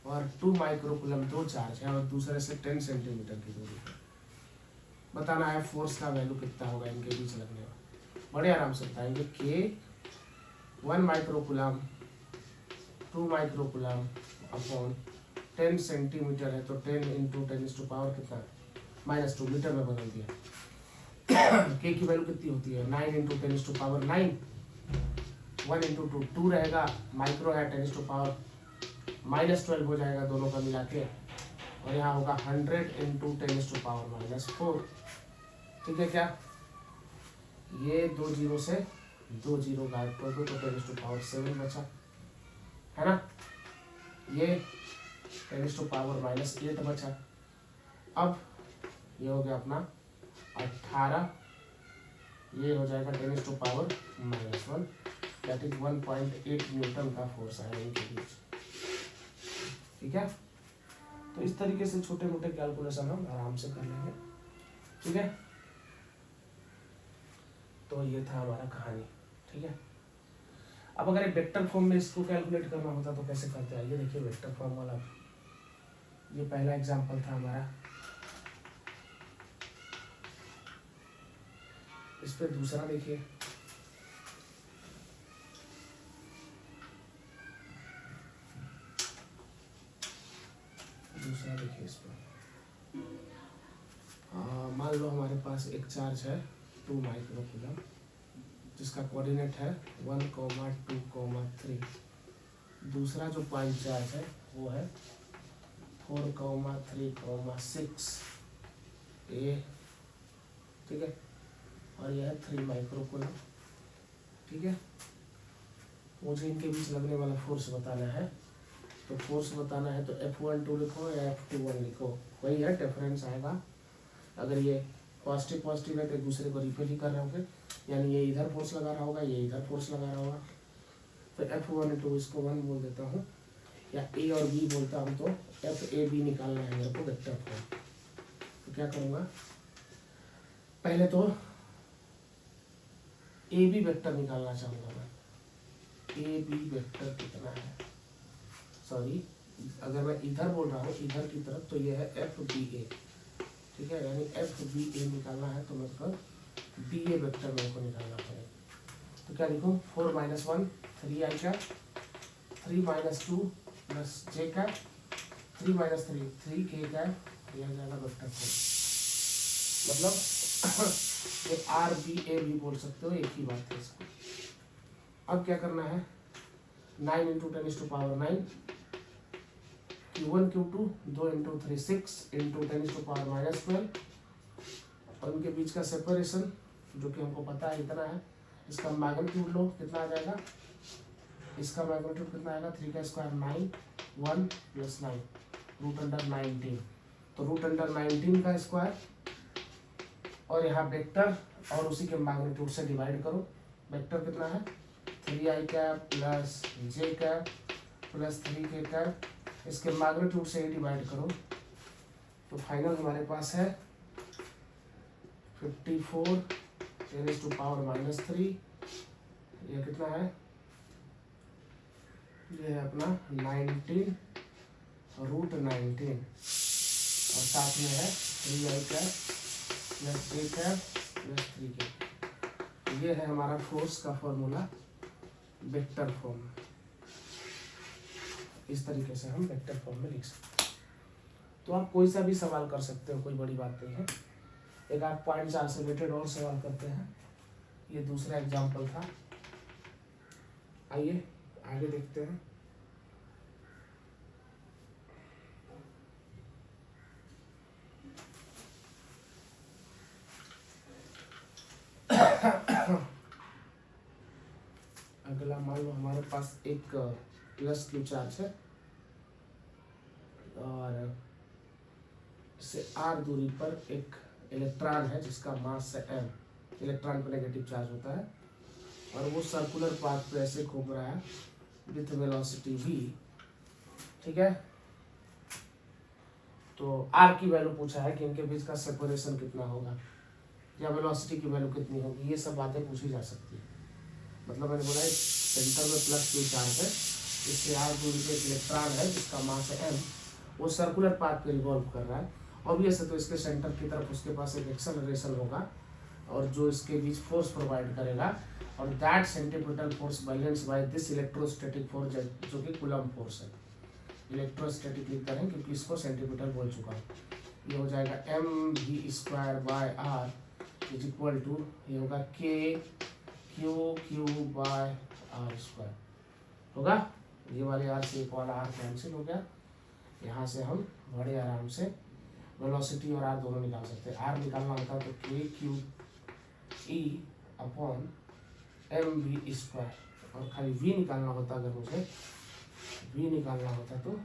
और 2 माइक्रोकूलम दो चार्ज है और दूसरे से 10 सेंटीमीटर की दूरी है। बताना है फोर्स का वैल्यू कितना होगा इनके बीच लगने वाला। बड़े आराम से बताएंगे कि 1 माइक्रोकूलम 2 माइक्रोकूलम अपॉन 10 सेंटीमीटर है तो 10 इंटू 10⁻⁻ कितना -2 मीटर में बदल दिया। के की वैल्यू कितनी होती है 9 इंटू 10⁻⁹, 1 इंटू 2 रहेगा, माइक्रो है 10⁻⁻12 हो जाएगा दोनों का मिला के, और यहाँ होगा 100 इंटू 10⁻⁻4। ठीक है क्या, ये 2 जीरो से 2 जीरो गायब कर दो तो 10⁻7 बचा है ना, ये 10⁻⁻8 बचा। अब ये हो गया अपना 18, ये हो जाएगा 10⁻⁻1, दैट इज 1.8 न्यूटन का फोर्स आया इनके बीच। ठीक है, तो इस तरीके से छोटे मोटे कैलकुलेशन हम आराम से कर लेंगे। ठीक है, तो ये था हमारा कहानी। ठीक है, अब अगर एक वेक्टर फॉर्म में इसको कैलकुलेट करना होता तो कैसे करते हैं, ये देखिए वेक्टर फॉर्म वाला, ये पहला एग्जांपल था हमारा। इस पे दूसरा देखिए, दूसरा देखिए इस पर मान लो हमारे पास एक चार्ज है 2 माइक्रोकूलम जिसका कोऑर्डिनेट है 1,2,3। दूसरा जो पॉइंट चार्ज है वो है 4,3,6 ए। ठीक है, और यह है 3 माइक्रोकूलम। ठीक है, मुझे इनके बीच लगने वाला फोर्स बताना है, तो फोर्स बताना है तो F12 लिखो या F21 लिखो, वही है, डिफरेंस आएगा। अगर ये पॉजिटिव पॉजिटिव है तो एक दूसरे को रिपेल ही कर रहे होंगे, यानी ये इधर फोर्स लगा रहा होगा, ये इधर फोर्स लगा रहा होगा, तो F12 इसको 1 बोल देता हूँ, या A और B बोलता हूँ, तो FAB निकालना है मेरे को वेक्टर फॉर्म। तो क्या करूँगा, पहले तो AB वेक्टर निकालना चाहूँगा मैं। AB वेक्टर कितना है, सॉरी अगर मैं इधर बोल रहा हूँ इधर की तरफ, तो ये है FBA। ठीक है, यानी FBA निकालना है तो मतलब BA वेक्टर मेरे को निकालना पड़ेगा। तो क्या लिखूँ 4 - 1 3 आई कैप 3 - 2 प्लस जे कैप 3 - 3 3 के कैप यह जाएगा वेक्टर फॉर्म। मतलब ये आर बी ए भी बोल सकते हो, एक ही बात है इसको। अब क्या करना है 9 × 10⁻⁹ Q1 Q2 2 × 3 6 × 10⁻⁻12 और उनके बीच का सेपरेशन जो कि हमको पता है इतना है। इसका मैग्नीट्यूड लो कितना आ जाएगा, इसका मैग्नीट्यूड कितना आएगा 3 का स्क्वायर 9 1 + 9 √19। तो √19 का स्क्वायर और यहाँ वेक्टर और उसी के मैग्नीट्यूड से डिवाइड करो। वेक्टर कितना है 3i कैप प्लस जे कैप प्लस 3k कैप, इसके मैग्नीट्यूड से ही डिवाइड करो। तो फाइनल हमारे पास है 54 10⁻⁻3। ये कितना है, ये है अपना 19 √19 और साथ में है 3i कैप प्लस जे कैप प्लस 3k। ये है हमारा फोर्स का फॉर्मूला वेक्टर फॉर्म। इस तरीके से हम वेक्टर फॉर्म में लिख सकते हैं। तो आप कोई सा भी सवाल कर सकते हो, कोई बड़ी बात नहीं है। एक आप पॉइंट 4 से रिलेटेड और सवाल करते हैं, ये दूसरा एग्जाम्पल था। आइए आगे देखते हैं। अगला मान लो हमारे पास एक प्लस क्यू चार्ज है और इससे आर दूरी पर एक इलेक्ट्रॉन है जिसका मास है m। इलेक्ट्रॉन पर नेगेटिव चार्ज होता है और वो सर्कुलर पाथ पे ऐसे घूम रहा है विथ वेलोसिटी v। ठीक है, तो आर की वैल्यू पूछा है कि इनके बीच का सेपरेशन कितना होगा या वेलोसिटी की वैल्यू कितनी होगी, ये सब बातें पूछी जा सकती है। मतलब मैंने बोला सेंटर में प्लस क्यू चार्ज है, इससे आर दूरी पे एक इलेक्ट्रॉन है जिसका मास है m, वो सर्कुलर पाथ पे रिवॉल्व कर रहा है। ऑब्वियस है, तो इसके सेंटर की तरफ उसके पास एक एक्सेलरेशन होगा और जो इसके बीच फोर्स प्रोवाइड करेगा और that centripetal force balance by this electrostatic force जो कि कूलम्ब फोर्स है। इलेक्ट्रोस्टैटिक लिख करें क्योंकि इसको सेंट्रीपिटल बोल चुका हूँ। ये हो जाएगा mv²/r = ये होगा k/r² होगा। ये वाले r से एक वाला r कैंसिल हो गया। यहाँ से हम बड़े आराम से वेलोसिटी और r दोनों निकाल सकते हैं। r निकालना होता तो k/e/mv² और खाली v निकालना होता, अगर मुझे v निकालना होता तो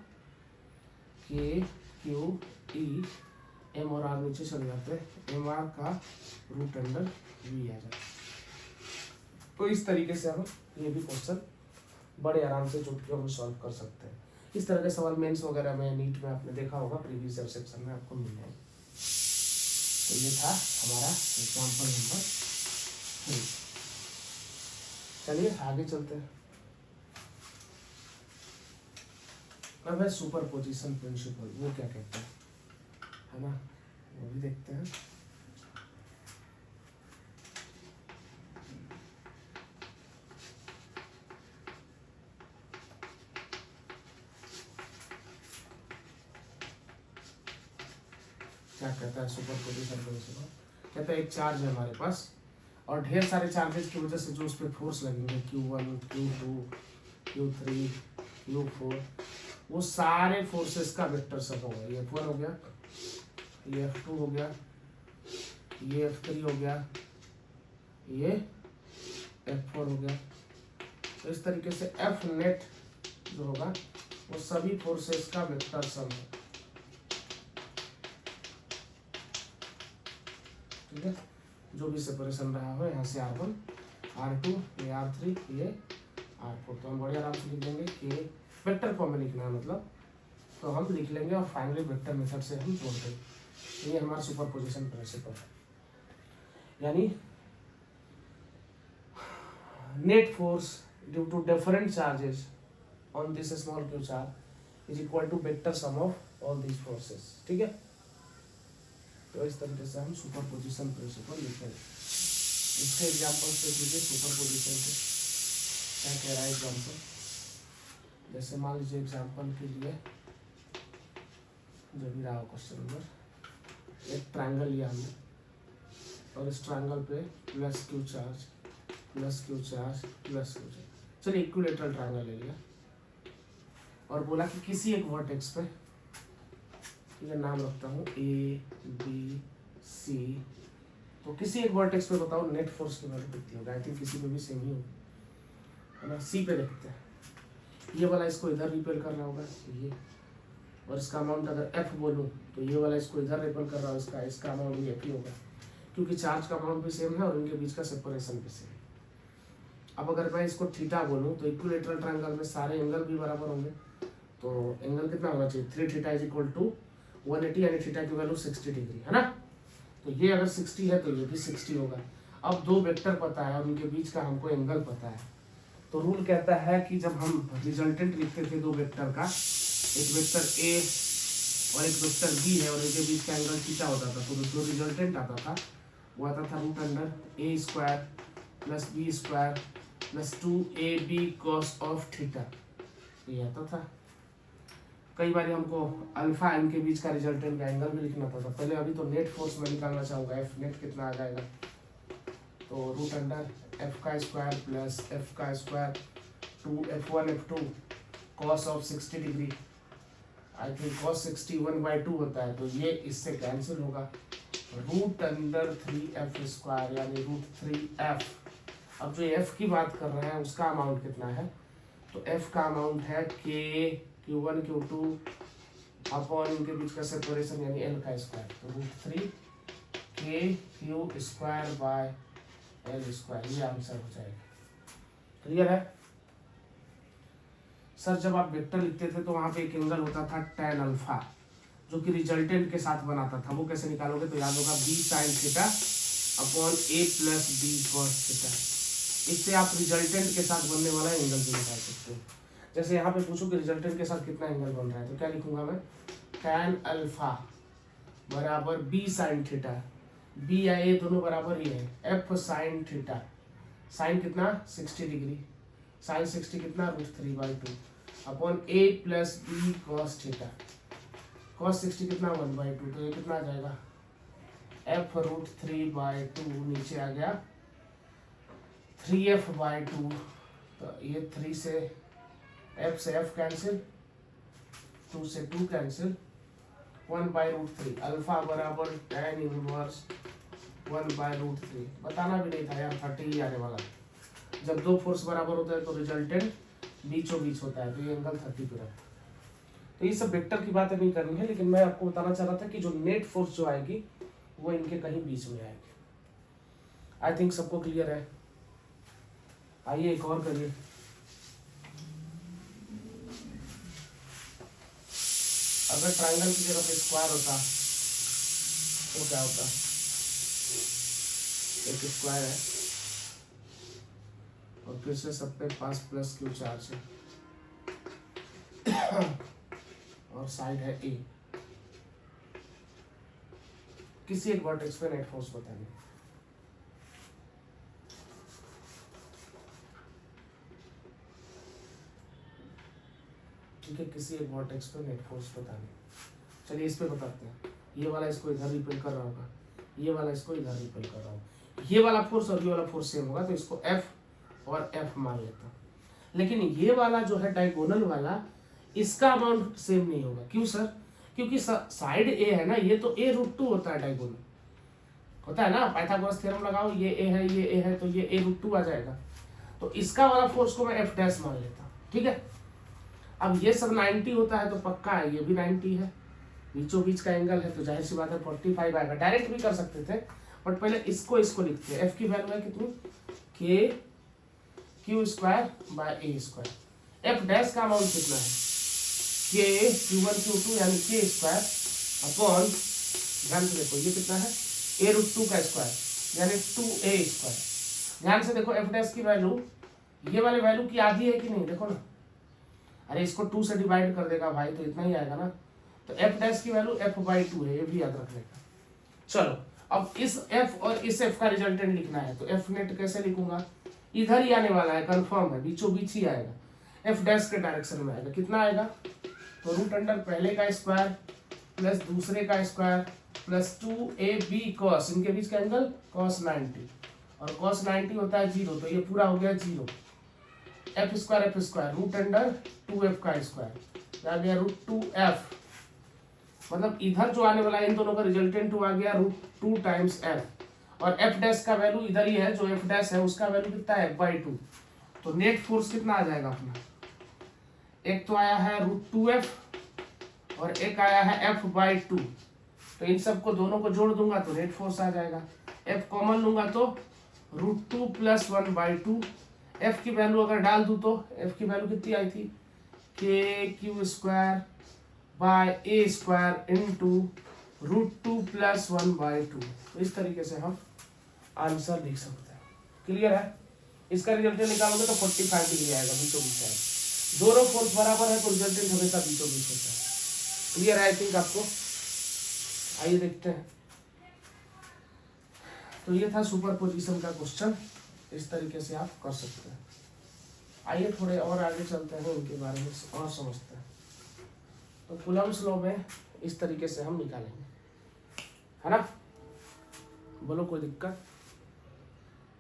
k/e/m और r नीचे चले जाते mr का √v आ जाता। तो इस तरीके से हम ये भी क्वेश्चन बड़े आराम से चुटकियों में सॉल्व कर सकते हैं। इस तरह के सवाल मेंस वगैरह में नीट में आपने देखा होगा, प्रीवियस ईयर सेक्शन में आपको मिल जाएगा। तो ये था हमारा एग्जाम्पल नंबर 3। चलिए आगे चलते हैं। अब है सुपरपोजिशन प्रिंसिपल, वो क्या कहते हैं, है ना, वो भी देखते हैं। क्या कहता है सुपरपोजिशन प्रिंसिपल, कहता है एक चार्ज है हमारे पास और ढेर सारे चार्जेस की वजह से जो उस पर फोर्स लगेंगे Q1 Q2 Q3 Q4, वो सारे फोर्सेस का वेक्टर सब होगा। ये F1 हो गया, ये F2 हो गया, ये F3 हो गया, ये F4 हो गया। तो इस तरीके से F नेट जो होगा वो सभी फोर्सेस का वेक्टर सम है। ठीक है, जो भी सेपरेशन रहा हो, यहाँ से R1 R2 ये R3 ये R4, तो हम बड़े आराम से लिख देंगे कि वेक्टर फॉर्म में लिखना है, मतलब तो हम लिख लेंगे और फाइनली वेक्टर मेथड से हम जोड़ देंगे। ये हमारा सुपरपोजिशन प्रिंसिपल है। यानी net force due to different charges on this small q charge is equal to vector sum of all these forces. ठीक है, तो इस तरीके से हम सुपरपोजिशन प्रिंसिपल लिखेंगे। इसके एग्जाम्पल्स देख लीजिए सुपर पोजिशन के, क्या कह रहा है एग्जाम्पल। जैसे मान लीजिए एग्जाम्पल के लिए जो भी रहा क्वेश्चन नंबर, एक ट्रायंगल लिया हमने और इस ट्रायंगल पे plus Q charge plus Q charge plus Q charge, चलिए इक्विलेटरल ट्रायंगल ले लिया और बोला कि किसी एक वर्टेक्स पे, ये नाम रखता हूँ ए बी सी, तो किसी एक वर्टेक्स पे बताओ नेट फोर्स की वैल्यू कितनी होगी। आई थिंक किसी पे भी सेम ही होगी, है ना। सी पे देखते हैं, ये वाला इसको इधर रिपेल कर रहा होगा ये, और इसका अमाउंट अगर एफ बोलूँ तो ये वाला इसको इधर रिपेल कर रहा होगा, इसका अमाउंट भी एफ ही होगा, क्योंकि चार्ज का अमाउंट भी सेम है और इनके बीच का सेपरेशन भी सेम है। अब अगर मैं इसको थीटा बोलूँ तो इक्विलेटरल ट्रायंगल में सारे एंगल भी बराबर होंगे, तो एंगल कितना होना चाहिए, 3 थीटा इज इक्वल टू 180, यानी थीटा की वैल्यू 60 डिग्री, है ना। तो ये अगर 60 है तो ये भी 60 होगा। अब दो वेक्टर पता है और उनके बीच का हमको एंगल पता है, तो रूल कहता है कि जब हम रिजल्टेंट लिखते थे दो वेक्टर का, एक वेक्टर ए और एक वेक्टर बी है और इनके बीच का एंगल थीटा होता था, तो जो रिजल्टेंट आता था वो आता था root under a square plus b square plus 2ab cos of theta, ये आता था। कई बार हमको अल्फा इनके बीच का रिजल्टेंट का एंगल भी लिखना पड़ता। पहले अभी तो नेट फोर्स में निकालना चाहूँगा, एफ नेट कितना आ जाएगा, तो रूट अंडर एफ का स्क्वायर प्लस एफ का square 2f1 f2 cos of 60 degree, I think cos 60 1/2 होता है, तो ये इससे कैंसिल होगा, रूट अंडर 3f स्क्वायर यानी रूट 3f। अब जो f की बात कर रहे हैं उसका अमाउंट कितना है, तो f का अमाउंट है k q1 q2 अपॉन इनके बीच का सेपरेशन यानी l का स्क्वायर, तो root 3 k q square by l square, ये आंसर हो जाएगा। क्लियर है सर। जब आप वेक्टर लिखते थे तो वहां पे एक एंगल होता था tan अल्फा, जो कि रिजल्टेंट के साथ बनाता था, वो कैसे निकालोगे, तो याद होगा b sin theta upon a plus b cos theta, इससे आप रिजल्टेंट के साथ बनने वाला एंगल भी निकाल सकते हो। जैसे यहाँ पे पूछो कि रिजल्टेंट के साथ कितना एंगल बन रहा है, तो क्या लिखूंगा मैं, tan अल्फा बराबर b sin थीटा, b या a दोनों बराबर ही है, f sin थीटा, साइन कितना 60 डिग्री, साइन 60 कितना root 3/2 upon a plus b cos theta, cos 60 कितना 1/2, तो ये कितना आ जाएगा f रूट 3/2, नीचे आ गया 3f/2, तो ये 3 से f से f कैंसिल, 2 से 2 कैंसिल, 1/√3 अल्फा बराबर tan इनवर्स 1/√3। बताना भी नहीं था यार, 30 ही आने वाला। जब दो फोर्स बराबर होता है तो रिजल्टेंट बीचों बीच होता है, तो ये एंगल 30 पे रहता है। तो ये सब वेक्टर की बातें नहीं करनी है, लेकिन मैं आपको बताना चाह रहा था कि जो नेट फोर्स जो आएगी वो इनके कहीं बीच में आएगी। आई थिंक सबको क्लियर है। आइए एक और करिए। अगर ट्रायंगल की जगह पे स्क्वायर होता तो क्या होता, एक स्क्वायर है और फिर से सब पे पास प्लस क्यू चार्ज है और साइड है ए, किसी एक वर्टेक्स पे नेट फोर्स बताइए। ठीक है, किसी एक वर्टेक्स पे नेट फोर्स बताने। चलिए इस पे बताते हैं। ये वाला इसको इधर रिपेल कर रहा होगा, ये वाला इसको इधर रिपेल कर रहा होगा, ये वाला फोर्स और ये वाला फोर्स सेम होगा, तो इसको F और F मान लेता हूँ। लेकिन ये वाला जो है डायगोनल वाला, इसका अमाउंट सेम नहीं होगा। क्यों सर? क्योंकि साइड ए है ना, ये तो a√2 होता है, डायगोनल होता है ना। पाइथागोरस थ्योरम लगाओ, ये a है ये a है, तो ये a√2 आ जाएगा। तो इसका वाला फोर्स को मैं F डैश मान लेता हूँ, ठीक है। अब ये सब 90 होता है तो पक्का है ये भी 90 है, बीचों बीच का एंगल है, तो जाहिर सी बात है 45 आएगा। डायरेक्ट भी कर सकते थे, बट पहले इसको लिखते हैं। F की वैल्यू है कितनी, k q square bye a square. F dash का अमाउंट कितना है, k q1 q2 यानी k स्क्वायर अपॉन, ध्यान से देखो ये कितना है, a√2 का स्क्वायर यानी 2a स्क्वायर। ध्यान से देखो F डैश की वैल्यू, ये वाले वैल्यू की आधी है कि नहीं, देखो ना। अरे इसको 2 से डिवाइड कर देगा भाई, तो इतना ही आएगा ना। तो F डैश की वैल्यू F/2 है, ये भी याद रखने का। चलो अब इस एफ और इस एफ का रिजल्टेंट लिखना है, तो एफ नेट कैसे लिखूंगा, इधर ही आने वाला है, कंफर्म है, बीचों बीच ही आएगा, एफ डैश के डायरेक्शन में आएगा। कितना आएगा, तो रूट अंडर पहले का स्क्वायर प्लस दूसरे का स्क्वायर प्लस 2ab कॉस, इनके बीच का एंगल कॉस 90, और कॉस 90 होता है 0, तो ये पूरा हो गया 0। F square root under 2f का स्क्वायर आ गया रूट 2f, मतलब इधर जो आने वाला है इन दोनों का रिजल्टेंट आ गया रूट 2 टाइम्स एफ, और एफ डैश का वैल्यू इधर ही है, जो एफ डैश है उसका वैल्यू कितना है f/2, तो नेट फोर्स कितना आ जाएगा अपना, एक तो आया है रूट 2f और एक आया है f/2, तो इन सबको दोनों को जोड़ दूंगा तो नेट फोर्स आ जाएगा। f कॉमन लूंगा तो रूट 2 प्लस 1/2, f की वैल्यू अगर डाल दूं तो f की वैल्यू कितनी आई थी, kq² by a square into root 2 plus 1/2, तो इस तरीके से हम आंसर लिख सकते हैं। क्लियर है, इसका रिजल्टेंट निकालोगे तो 45 डिग्री आएगा, बीचों बीच आएगा, दोनों फोर्स बराबर है तो रिजल्टेंट हमेशा बीचों बीच होता है। क्लियर है आई थिंक आपको, आइए देखते हैं। तो ये था सुपरपोजिशन का क्वेश्चन, इस तरीके से आप कर सकते हैं। आइए थोड़े और आगे चलते हैं, उनके बारे में और समझते हैं। तो कूलम्ब्स लॉ में इस तरीके से हम निकालेंगे, है ना, बोलो कोई दिक्कत।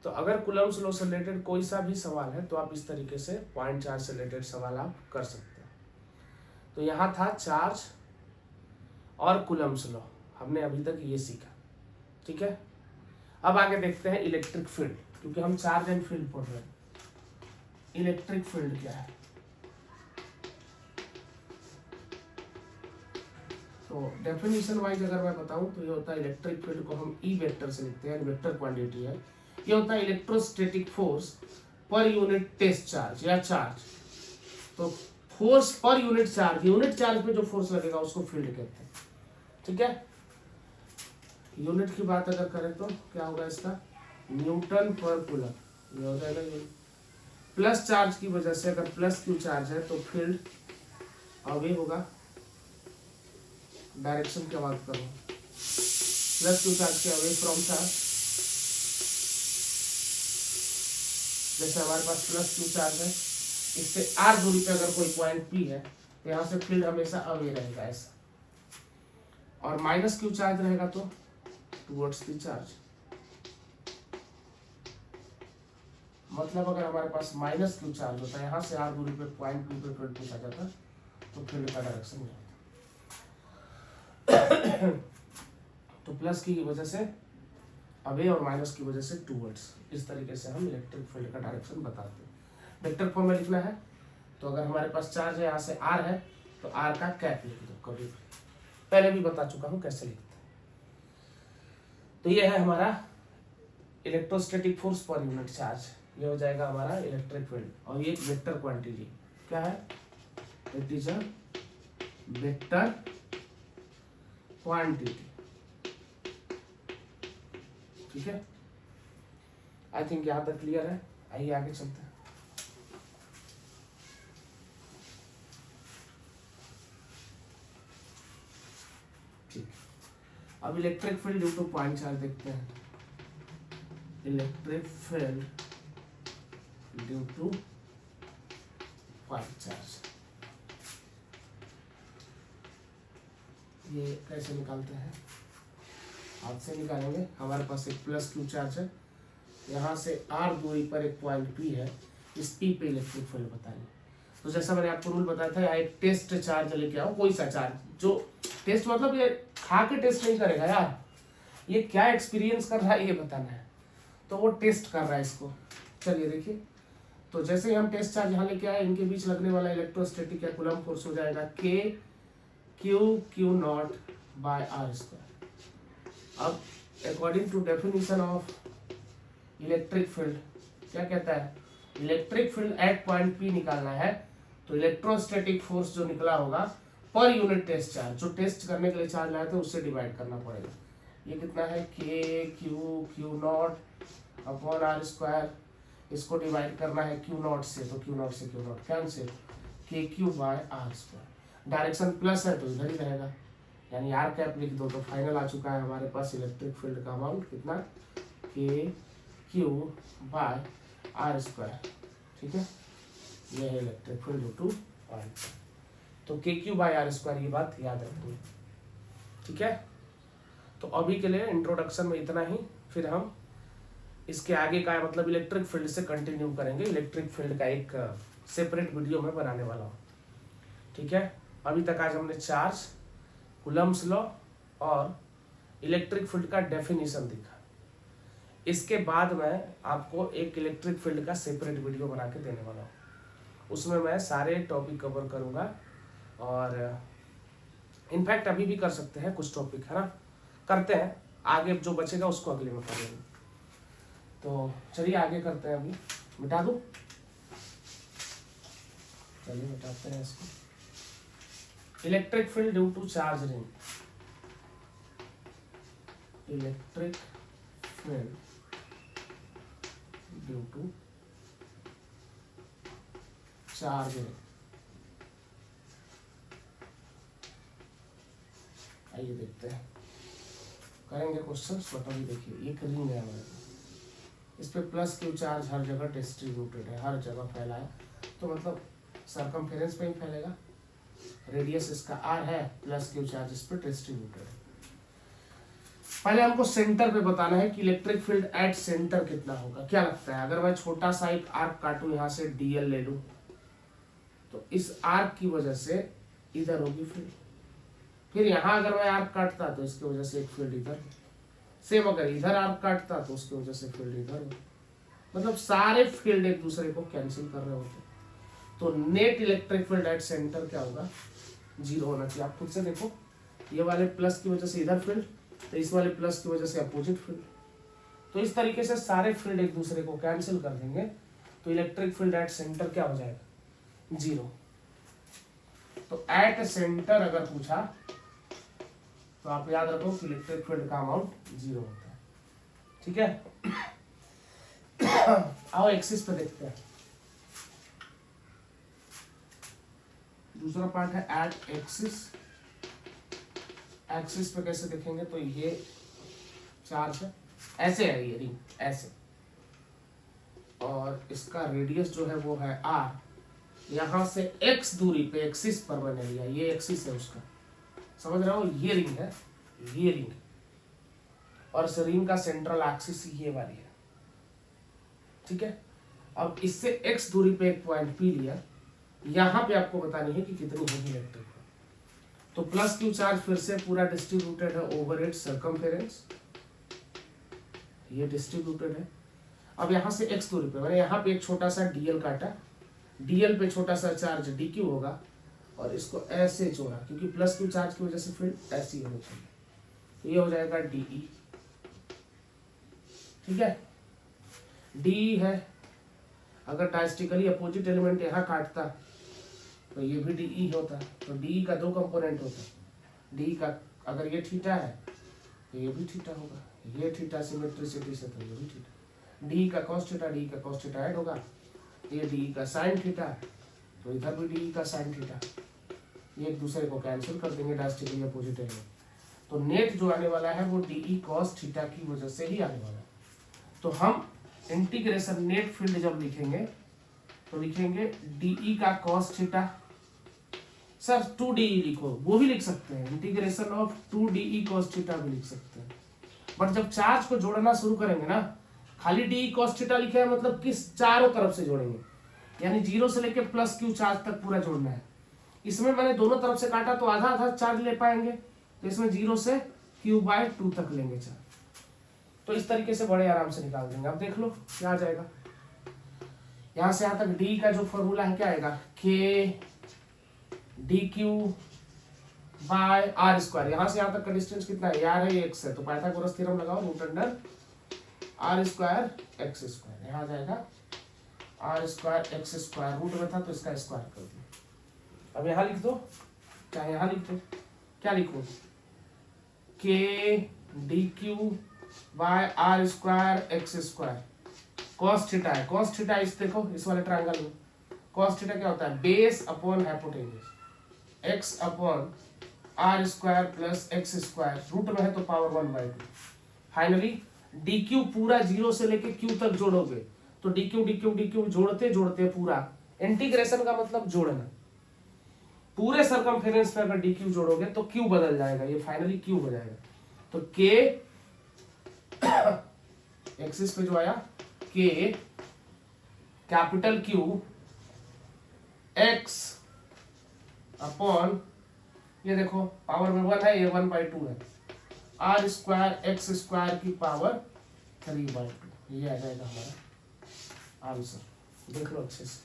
तो अगर कूलम्ब्स लॉ से रिलेटेड कोई सा भी सवाल है तो आप इस तरीके से पॉइंट चार्ज से रिलेटेड सवाल आप कर सकते हैं। तो यहाँ था चार्ज और कूलम्ब्स लॉ, हमने अभी तक ये सीखा, ठीक है। अब आगे देखते हैं इलेक्ट्रिक फील्ड, क्योंकि हम चार्ज एंड फील्ड पढ़ रहे हैं। इलेक्ट्रिक फील्ड क्या है, तो डेफिनेशन वाइज अगर मैं बताऊं तो ये होता है इलेक्ट्रिक फील्ड को हम ई वेक्टर से लिखते हैं, वेक्टर क्वांटिटी है। ये होता है electrostatic force per unit test charge या चार्ज, तो फोर्स पर यूनिट चार्ज पे जो फोर्स लगेगा उसको फील्ड कहते हैं, ठीक है। यूनिट की बात अगर करें तो क्या होगा इसका, न्यूटन पर कूलम, ये हो जाएगा ये। प्लस चार्ज की वजह से अगर प्लस क्यू चार्ज है तो फील्ड अवे होगा, डायरेक्शन की बात करो, प्लस क्यू चार्ज के अवे फ्रॉम चार्ज, जैसे हमारे पास प्लस क्यू चार्ज है, इससे r दूरी पे अगर कोई पॉइंट P है तो यहाँ से फील्ड हमेशा अवे रहेगा ऐसा, और माइनस क्यू चार्ज रहेगा तो टुवर्ड्स द चार्ज, मतलब अगर हमारे पास माइनस क्यू चार्ज होता है यहाँ से r दूरी पे पॉइंट P पे फील्ड पूछा जाता तो फील्ड का डायरेक्शन होता, तो प्लस की वजह से अवे और माइनस की वजह से टुवर्ड्स, इस तरीके से हम इलेक्ट्रिक फील्ड का डायरेक्शन बताते हैं। वेक्टर फॉर्म में लिखना है तो अगर हमारे पास चार्ज है यहाँ से r है तो r का कैप लिख दो, कभी पहले भी बता चुका हूँ कैसे लिखते हैं। तो ये है हमारा electrostatic force per unit charge, ये हो जाएगा हमारा इलेक्ट्रिक फील्ड, और ये वेक्टर क्वांटिटी क्या है, it is a vector quantity, ठीक है। आई थिंक यहाँ तक क्लियर है, आइए आगे चलते हैं। ठीक, अब electric field due two point charge देखते हैं। Electric field due two point charge, ये कैसे निकालते हैं, हाथ से निकालेंगे। हमारे पास एक प्लस क्यू चार्ज है, यहाँ से r दूरी पर एक पॉइंट P है, इस P पे इलेक्ट्रिक फील्ड बताइए। तो जैसा मैंने आपको रूल बताया था, यहाँ एक टेस्ट चार्ज लेके आओ, कोई सा चार्ज, जो टेस्ट मतलब ये खा के टेस्ट नहीं करेगा यार, ये क्या एक्सपीरियंस कर रहा है ये बताना है, तो वो टेस्ट कर रहा है इसको। चलिए देखिए, तो जैसे ही हम टेस्ट चार्ज यहाँ लेके आए, इनके बीच लगने वाला इलेक्ट्रोस्टैटिक या कूलम फोर्स हो जाएगा k q not by r square. अब according to definition of electric field क्या कहता है, electric field at point P निकालना है तो इलेक्ट्रोस्टैटिक फोर्स जो निकला होगा पर यूनिट टेस्ट चार्ज, जो टेस्ट करने के लिए चार्ज लाया था उससे डिवाइड करना पड़ेगा। ये कितना है, k q not upon r square, इसको डिवाइड करना है q नॉट से, तो q नॉट से q not cancel, k q by r square. Direction plus है तो इधर ही रहेगा, यानी आर कैप लिख दो तो फाइनल आ चुका है हमारे पास इलेक्ट्रिक फील्ड का अमाउंट कितना, के क्यू बाय आर स्क्वायर। ठीक है, यह है electric field due two point. तो के क्यू बाय आर स्क्वायर, ये बात याद रखनी। ठीक है, तो अभी के लिए इंट्रोडक्शन में इतना ही, फिर हम इसके आगे का मतलब इलेक्ट्रिक फील्ड से कंटिन्यू करेंगे। इलेक्ट्रिक फील्ड का एक सेपरेट वीडियो में बनाने वाला हूँ। ठीक है, अभी तक आज हमने चार्ज, कूलम्ब्स लॉ और इलेक्ट्रिक फील्ड का डेफिनेशन देखा। इसके बाद मैं आपको एक इलेक्ट्रिक फील्ड का सेपरेट वीडियो बना के देने वाला हूँ। उसमें मैं सारे टॉपिक कवर करूँगा और इनफैक्ट अभी भी कर सकते हैं कुछ टॉपिक, है ना, करते हैं, आगे जो बचेगा उसको अगले में करेंगे। तो चलिए आगे करते हैं। अभी मिटा दूँ, चलिए मिटाते हैं इसको। Electric field due to charge ring, electric field due to charge ring. आइए देखते हैं, करेंगे क्वेश्चन। बट अभी देखिए एक रिंग है हमारे पास, इस पे प्लस क्यू चार्ज हर जगह डिस्ट्रीब्यूटेड है, हर जगह फैला है, तो मतलब सरकमफेरेंस पे ही फैलेगा। रेडियस इसका आर है, प्लस क्यू चार्ज इस पे डिस्ट्रीब्यूटेड है। पहले हमको सेंटर पे बताना है कि इलेक्ट्रिक फील्ड एट सेंटर कितना होगा। क्या लगता है, अगर मैं छोटा सा एक आर्क काटूं, यहाँ से डीएल ले लूं, तो इस आर्क की वजह से इधर होगी फील्ड। फिर यहाँ अगर मैं आर्क काटता तो इसकी वजह से एक फील्ड इधर, सेम अगर इधर आर्क काटता तो उसकी वजह से फील्ड इधर हो। मतलब सारे फील्ड एक दूसरे को कैंसिल कर रहे होते, तो net electric field at centre क्या होगा, 0 होना चाहिए। आप खुद से देखो, ये वाले प्लस की वजह से इधर फील्ड, तो इस वाले प्लस की वजह से अपोजिट फील्ड। तो इस तरीके से सारे फील्ड एक दूसरे को कैंसिल कर देंगे, तो इलेक्ट्रिक फील्ड एट सेंटर क्या हो जाएगा, 0। तो एट सेंटर अगर पूछा तो आप याद रखो कि इलेक्ट्रिक फील्ड का अमाउंट 0 होता है। ठीक है, आओ एक्सिस पे देखते हैं। दूसरा पार्ट है एट एक्सिस। एक्सिस पे कैसे देखेंगे, तो ये चार्ज है, ऐसे है ये रिंग, ऐसे, और इसका रेडियस जो है वो है आर। यहां से एक्स दूरी पे एक्सिस पर मैंने लिया, ये एक्सिस है उसका, समझ रहे हो, ये रिंग है, ये रिंग, और इस रिंग का सेंट्रल एक्सिस ये वाली है। ठीक है, अब इससे एक्स दूरी पे एक पॉइंट पी लिया, यहां पे आपको बतानी है कि कितनी होगी इलेक्ट्रिक। तो प्लस क्यू चार्ज फिर से पूरा डिस्ट्रीब्यूटेड है ओवर इट्स सर्कमफेरेंस, ये डिस्ट्रीब्यूटेड है। अब यहां से एक्स दूरी पे मैंने यहाँ पे एक छोटा सा डीएल काटा, डीएल पे छोटा सा चार्ज डीक्यू होगा, और इसको ऐसे जोड़ा, क्योंकि प्लस क्यू चार्ज की वजह से फील्ड ऐसी होनी चाहिए, तो ये हो जाएगा डीई। ठीक है, डी है, अगर डायस्टिकली अपोजिट एलिमेंट यहाँ काटता तो ये भी डीई होता, तो डीई का 2 कंपोनेंट होता है। डी का अगर ये थीटा है तो ये भी थीटा होगा, ये थीटा सिमेट्रिसिटी से, तो ये भी थीटा। डी का कॉस थीटा, डी का कॉस थीटा ऐड होगा, ये डी का साइन थीटा, तो इधर भी डी का साइन थीटा, ये एक दूसरे को कैंसिल कर देंगे डायस्टिकली अपोजिट एलिमेंट। तो नेट जो आने वाला है वो डीई कॉस थीटा की वजह से ही आने वाला है। तो हम इंटीग्रेशन नेट फील्ड जब लिखेंगे तो लिखेंगे डीई का कॉस थीटा, सर 2DE लिखो, वो भी लिख सकते हैं, integration of 2DE cos theta भी लिख सकते हैं। बट जब चार्ज को जोड़ना शुरू करेंगे ना, खाली DE cos थीटा लिखा है मतलब किस चारों तरफ से जोड़ेंगे, यानी 0 से लेके प्लस क्यू चार्ज तक पूरा जोड़ना है। इसमें मैंने दोनों तरफ से काटा तो आधा आधा चार्ज ले पाएंगे, तो इसमें 0 से Q/2 तक लेंगे चार्ज, तो इस तरीके से बड़े आराम से निकाल देंगे। अब देख लो क्या आ जाएगा, यहां से यहां तक डी का जो फॉर्मूला है क्या आएगा, के dq/r स्क्वायर, यहां से यहां तक का डिस्टेंस कितना है, यार है x है, तो पाइथागोरस थ्योरम लगाओ, √r स्क्वायर x स्क्वायर, यहां आ जाएगा r square x square, root में था तो इसका स्क्वायर कर दो। अब यहां लिख दो, चाहे यहां लिख दो, क्या लिखो, k dq/r square x square, cos theta है, cos थीटा इस देखो इस वाले ट्रायंगल में cos थीटा क्या होता है, base upon hypotenuse, x upon r square plus x square, root में है तो पावर 1/2। फाइनली डी क्यू पूरा 0 से लेके क्यू तक जोड़ोगे तो D Q D Q D Q जोड़ते जोड़ते पूरा, इंटीग्रेशन का मतलब जोड़ना, पूरे सरकमफेरेंस पे अगर डी क्यू जोड़ोगे तो क्यू बदल जाएगा, ये फाइनली क्यू हो जाएगा। तो के एक्सिस पे जो आया के कैपिटल क्यू एक्स अपॉन, ये देखो पावर में 1 है, ये 1/2 है, आर स्क्वायर एक्स स्क्वायर की पावर 3/2, ये आ जाएगा हमारा आंसर। देख लो अच्छे से।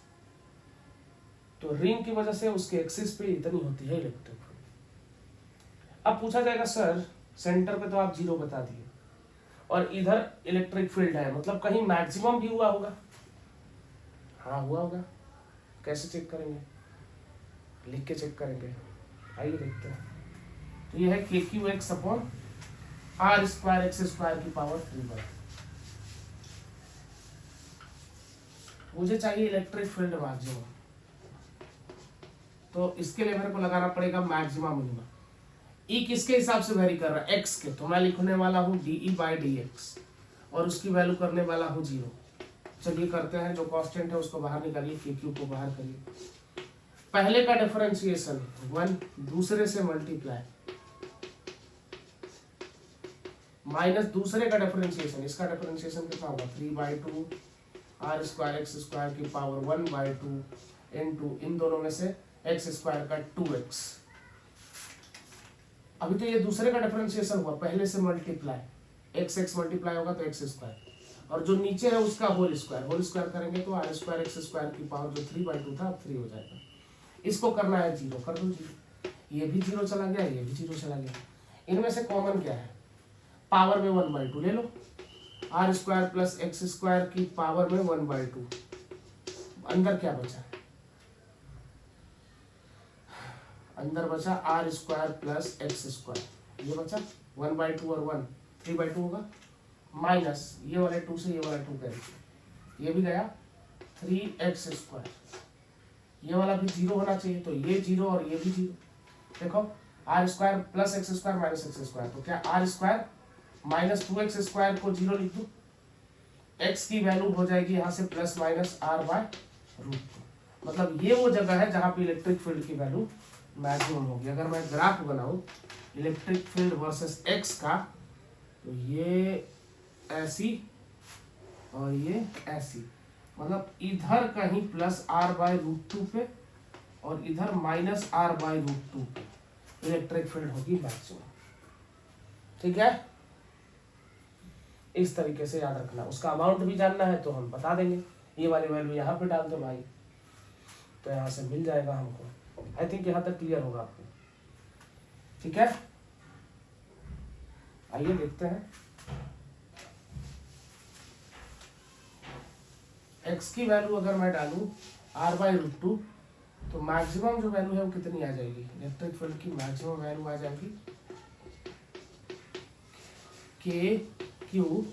तो रिंग की वजह से उसके एक्सिस पे इतनी होती है इलेक्ट्रिक फील्ड। अब पूछा जाएगा सर सेंटर पे तो आप 0 बता दिए और इधर इलेक्ट्रिक फील्ड है, मतलब कहीं मैक्सिमम भी हुआ होगा? हाँ हुआ होगा। कैसे चेक करेंगे? लिख के चेक करेंगे, आइए देखते हैं। तो ये है k q x upon r square x square की पावर 3/2। मुझे चाहिए इलेक्ट्रिक फील्ड मैक्सिमम, तो इसके लिए मेरे को लगाना पड़ेगा मैक्सिमम मिनिमम। ई किसके हिसाब से वेरी कर रहा है? एक्स के, तो मैं लिखने वाला हूँ dE/dx और उसकी वैल्यू करने वाला हूँ 0। चलिए करते हैं, जो कांस्टेंट है उसको बाहर निकालिए, के क्यू को बाहर करिए। पहले का डिफरेंशिएशन 1, दूसरे से मल्टीप्लाई, माइनस दूसरे का डिफरेंशिएशन, इसका डिफरेंशिएशन कितना होगा? 3/2 आर स्क्वायर एक्स स्क्वायर की पावर 1/2 इनटू इन दोनों में से एक्स स्क्वायर का 2x। अभी तो ये दूसरे का डिफरेंशिएशन हुआ, पहले से मल्टीप्लाई, एक्स एक्स मल्टीप्लाई होगा तो एक्स स्क्वायर, और जो नीचे है उसका होल स्क्वायर करेंगे तो आर स्क्वायर एक्स स्क्वायर की पावर जो 3/2 था अब 3 हो जाएगा। इसको करना है 0, कर दो 0, ये भी 0 चला गया, ये भी 0 चला गया। इनमें से कॉमन क्या है? पावर में 1/2 ले लो, R square plus x square की पावर में 1/2, अंदर क्या बचा? अंदर बचा R square plus x square, ये बचा 1/2 और 1 3/2 होगा, माइनस ये वाले 2 से ये वाला 2 कैंसिल, ये भी गया 3x स्क्वायर, ये वाला भी 0 होना चाहिए, तो ये 0 और ये भी 0। देखो r square plus x square minus x square, तो क्या are square minus 2x square को 0 लिख दो, x की वैल्यू हो जाएगी यहाँ से प्लस माइनस r/√2। मतलब ये वो जगह है जहाँ पे इलेक्ट्रिक फील्ड की वैल्यू मैक्सिमम होगी। अगर मैं ग्राफ बनाऊं इलेक्ट्रिक फील्ड वर्सेस x का, तो ये ऐसी और ये ऐसी, मतलब इधर कहीं प्लस r/√2 पे और इधर माइनस r/√2 पे इलेक्ट्रिक फील्ड होगी मैक्सिमम। ठीक है, इस तरीके से याद रखना। उसका अमाउंट भी जानना है तो हम बता देंगे, ये वाली वैल्यू यहाँ पे डाल दो भाई, तो यहाँ से मिल जाएगा हमको। आई थिंक यहाँ तक क्लियर होगा आपको। ठीक है, आइए देखते हैं। x की वैल्यू अगर मैं डालूं r/√2 तो मैक्सिमम जो वैल्यू है वो कितनी आ जाएगी? इलेक्ट्रिक फील्ड की मैक्सिमम वैल्यू आ जाएगी के क्यू,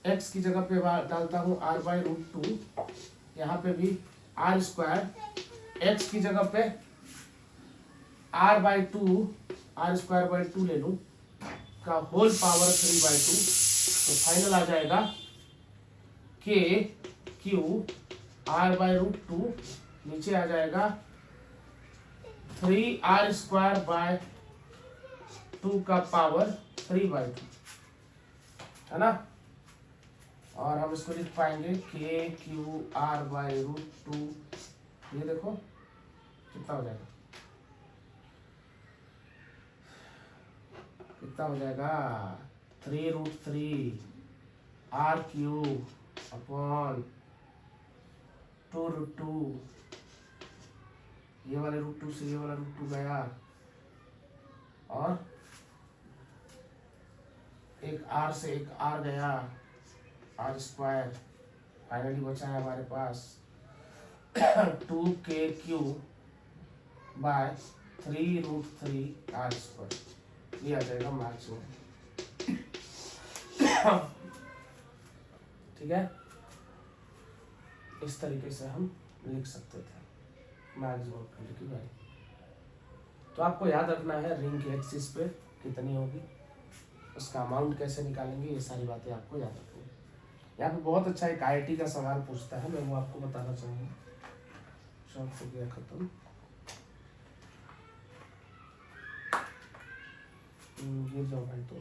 x की जगह पे डालता हूँ r/√2, यहाँ पे भी आर स्क्वायर, x की जगह पे r/2 r²/2 ले लूँ का होल पावर 3/2, तो फाइनल आ जाएगा के क्यू r/√2, नीचे आ जाएगा 3r² का पावर 3/2, है ना। और हम इसको लिख पाएंगे के क्यू r/√2, ये देखो कितना हो जाएगा, कितना हो जाएगा 3√3 r³ अपॉन 2√2, ये वाले √2 से ये वाला √2 गया, और एक r से एक r गया, r², फाइनली बचा है हमारे पास 2kq बाय 3√3 r², ये आ जाएगा मैक्सिमम। ठीक है, इस तरीके से हम लिख सकते थे मैक्सिमम फील्ड की वैल्यू। तो आपको याद रखना है रिंग की एक्सिस पे कितनी होगी, उसका अमाउंट कैसे निकालेंगे, ये सारी बातें आपको याद रखनी है। यहाँ पे बहुत अच्छा एक IIT का सवाल पूछता है, मैं वो आपको बताना चाहूँगा। शॉर्ट हो गया खत्म। गिर जाओ भाई, तो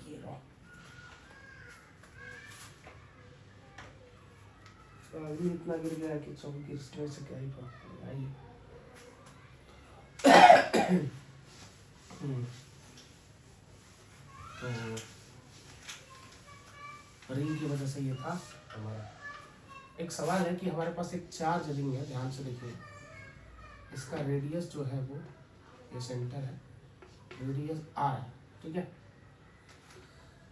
गिरो। अभी इतना गिर गया कि 24 से क्या ही फर्क पड़ेगा। आइए तो रिंग की वजह से ये था हमारा। एक सवाल है कि हमारे पास एक चार्ज रिंग है, ध्यान से देखिए, इसका रेडियस जो है वो, ये सेंटर है, रेडियस r, ठीक है।